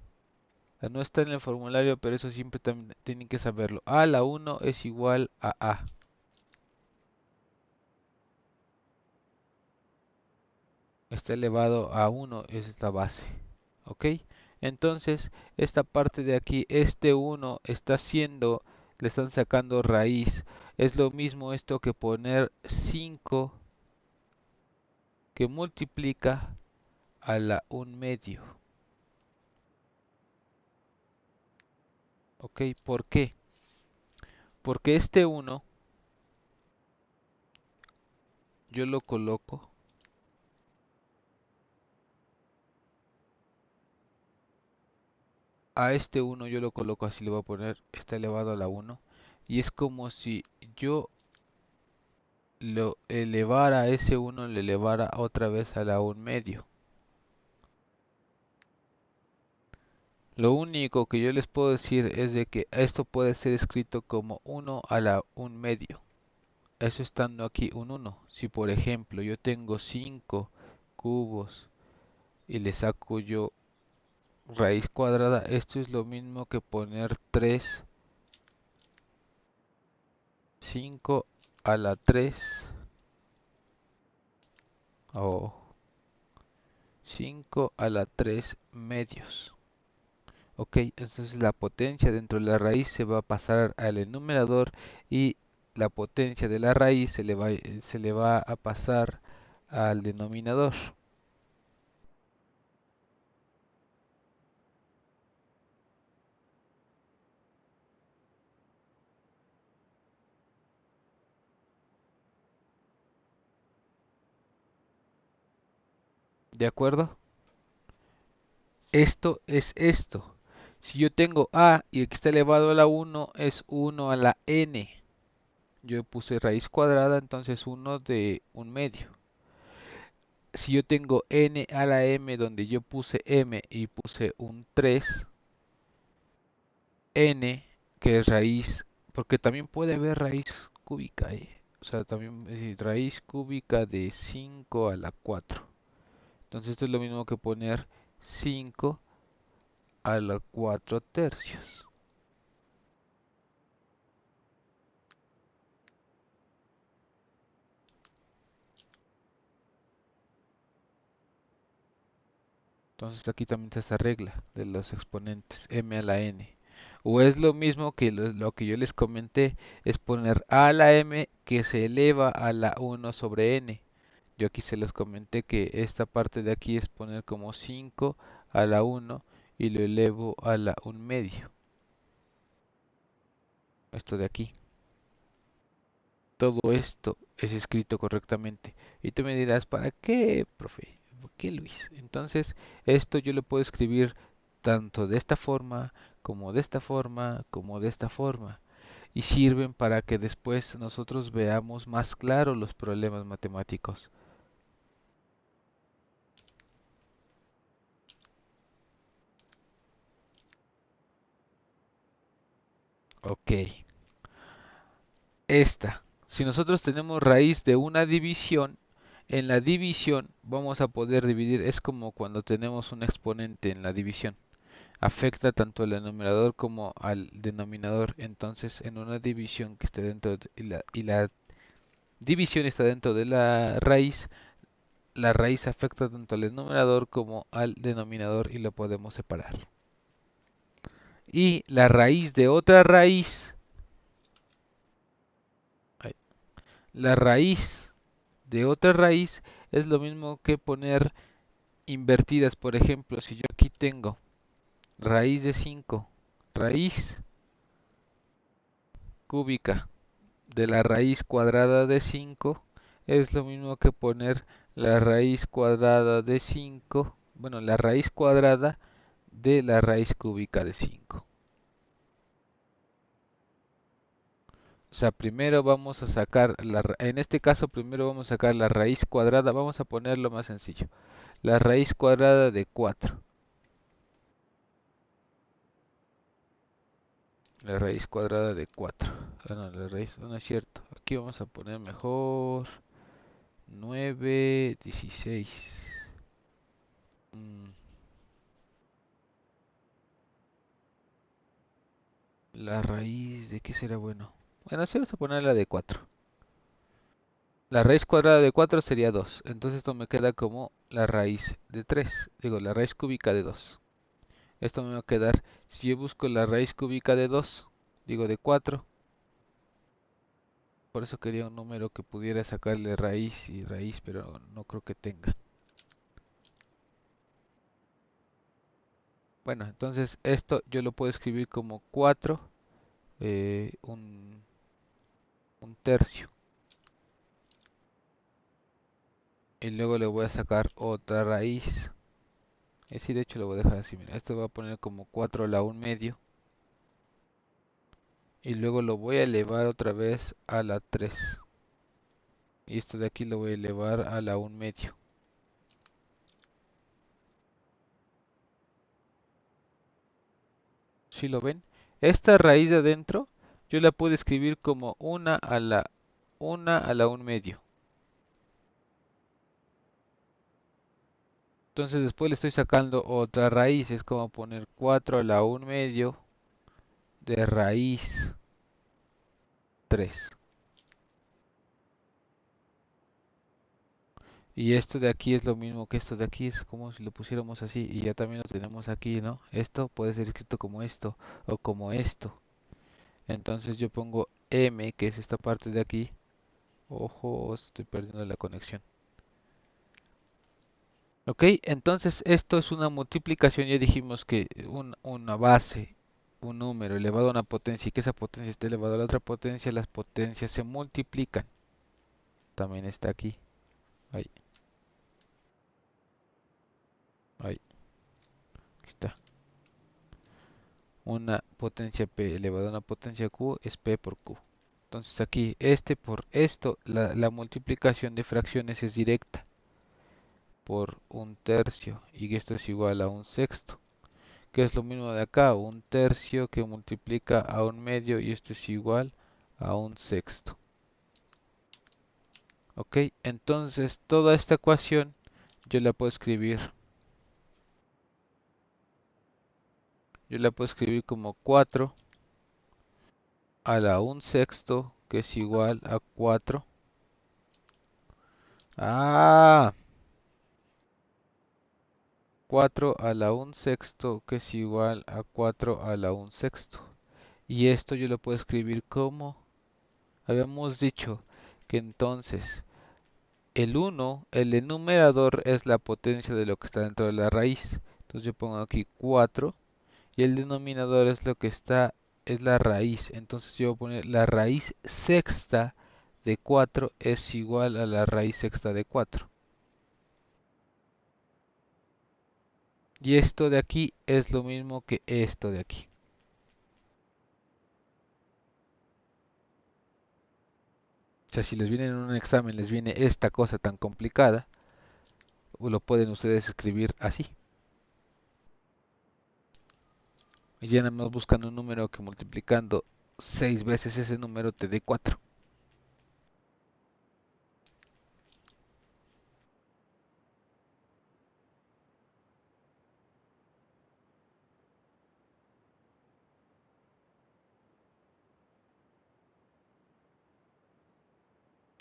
No está en el formulario, pero eso siempre también tienen que saberlo. A la 1 es igual a A. Está elevado a 1, es la base. ¿Ok? Entonces, esta parte de aquí, este 1 está haciendo, le están sacando raíz. Es lo mismo esto que poner 5 que multiplica a la 1 medio. ¿Ok? ¿Por qué? Porque este 1 yo lo coloco a este 1 yo lo coloco así, le voy a poner, está elevado a la 1. Y es como si yo lo elevara a ese 1, le elevara otra vez a la 1 medio. Lo único que yo les puedo decir es de que esto puede ser escrito como 1 a la 1 medio. Eso estando aquí un 1. Si por ejemplo yo tengo 5 cubos y le saco yo raíz cuadrada, esto es lo mismo que poner 3, 5 a la 3 o 5 a la 3 medios. Ok, entonces la potencia dentro de la raíz se va a pasar al enumerador y la potencia de la raíz se le va a pasar al denominador. ¿De acuerdo? Esto es esto. Si yo tengo a y que está elevado a la 1 es 1 a la n. Yo puse raíz cuadrada, entonces 1 de 1 medio. Si yo tengo n a la m donde yo puse m y puse un 3, n, que es raíz, porque también puede haber raíz cúbica, o sea, también raíz cúbica de 5 a la 4. Entonces esto es lo mismo que poner 5 a la 4 tercios. Entonces aquí también está esta regla de los exponentes m a la n. O es lo mismo que lo que yo les comenté, es poner a a la m que se eleva a la 1 sobre n. Yo aquí se los comenté que esta parte de aquí es poner como 5 a la 1 y lo elevo a la 1 medio. Esto de aquí. Todo esto es escrito correctamente. Y tú me dirás, ¿para qué, profe? ¿Por qué, Luis? Entonces, esto yo lo puedo escribir tanto de esta forma, como de esta forma, como de esta forma. Y sirven para que después nosotros veamos más claro los problemas matemáticos. Ok. Esta. Si nosotros tenemos raíz de una división, en la división vamos a poder dividir. Es como cuando tenemos un exponente en la división. Afecta tanto al numerador como al denominador. Entonces, en una división que esté dentro y la división está dentro de la raíz, la raíz afecta tanto al numerador como al denominador y lo podemos separar. Y la raíz de otra raíz, la raíz de otra raíz es lo mismo que poner invertidas. Por ejemplo, si yo aquí tengo raíz de 5, raíz cúbica de la raíz cuadrada de 5, es lo mismo que poner la raíz cuadrada de 5, bueno, la raíz cuadrada de la raíz cúbica de 5. O sea, primero vamos a sacar, en este caso primero vamos a sacar la raíz cuadrada, vamos a ponerlo más sencillo, la raíz cuadrada de 4. La raíz cuadrada de 4. Ah, no, la raíz, no es cierto. Aquí vamos a poner mejor 9, 16. Mm, La raíz de qué será bueno. Bueno, sí vamos a poner la de 4. La raíz cuadrada de 4 sería 2. Entonces esto me queda como la raíz de 3. Digo, la raíz cúbica de 2. Esto me va a quedar, si yo busco la raíz cúbica de 2, digo de 4. Por eso quería un número que pudiera sacarle raíz y raíz, pero no creo que tenga. Bueno, entonces esto yo lo puedo escribir como 4, un tercio. Y luego le voy a sacar otra raíz. Sí, de hecho lo voy a dejar así, mira. Esto va a poner como 4 a la 1 medio. Y luego lo voy a elevar otra vez a la 3. Y esto de aquí lo voy a elevar a la 1 medio. ¿Sí lo ven? Esta raíz de adentro yo la puedo escribir como 1 a la 1 medio. Entonces después le estoy sacando otra raíz. Es como poner 4 a la 1 medio de raíz 3. Y esto de aquí es lo mismo que esto de aquí, es como si lo pusiéramos así y ya también lo tenemos aquí, ¿no? Esto puede ser escrito como esto o como esto. Entonces yo pongo M, que es esta parte de aquí. Ojo, estoy perdiendo la conexión. Ok, entonces esto es una multiplicación. Ya dijimos que una base, un número elevado a una potencia y que esa potencia esté elevada a la otra potencia, las potencias se multiplican. También está aquí. Ahí, ahí, aquí está. Una potencia P elevado a una potencia Q es P por Q. Entonces aquí, este por esto, la multiplicación de fracciones es directa por un tercio y esto es igual a un sexto, que es lo mismo de acá, un tercio que multiplica a un medio y esto es igual a un sexto. Ok, entonces toda esta ecuación yo la puedo escribir, como 4 a la un sexto, que es igual a 4. Ah, 4 a la un sexto, que es igual a 4 a la un sexto. Y esto yo lo puedo escribir como, habíamos dicho que entonces el 1, el enumerador es la potencia de lo que está dentro de la raíz. Entonces yo pongo aquí 4 y el denominador es lo que está, es la raíz. Entonces yo voy a poner la raíz sexta de 4 es igual a la raíz sexta de 4. Y esto de aquí es lo mismo que esto de aquí. O sea, si les viene en un examen, les viene esta cosa tan complicada, lo pueden ustedes escribir así. Y ya nada más buscan un número que multiplicando 6 veces ese número te dé 4.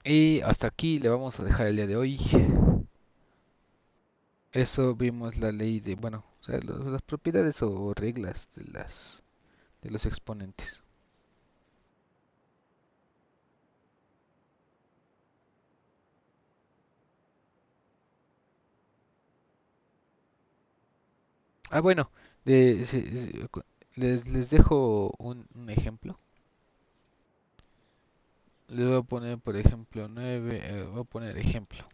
Y hasta aquí le vamos a dejar el día de hoy. Eso vimos la ley de, bueno, o sea, las propiedades o reglas de los exponentes. Ah, bueno, les dejo un ejemplo. Les voy a poner, por ejemplo, 9, voy a poner ejemplo.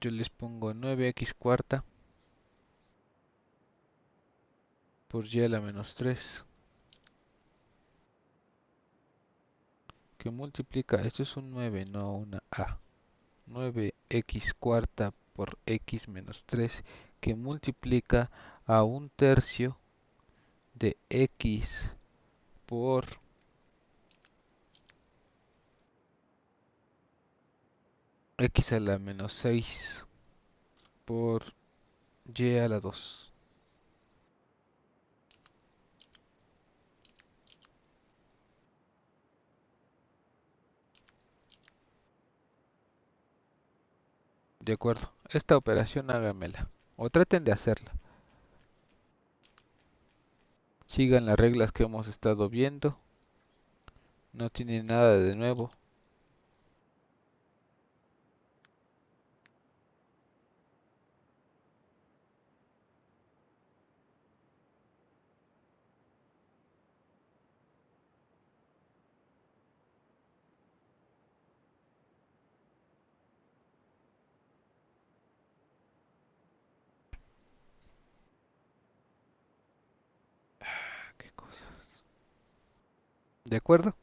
Yo les pongo 9x cuarta por y a la menos 3, que multiplica, esto es un 9, no una a. 9x cuarta por x menos 3, que multiplica a un tercio de x por x a la menos 6 por y a la 2. De acuerdo, esta operación hágamela o traten de hacerla. Sigan las reglas que hemos estado viendo, no tiene nada de nuevo. ¿Qué cosas? ¿De acuerdo?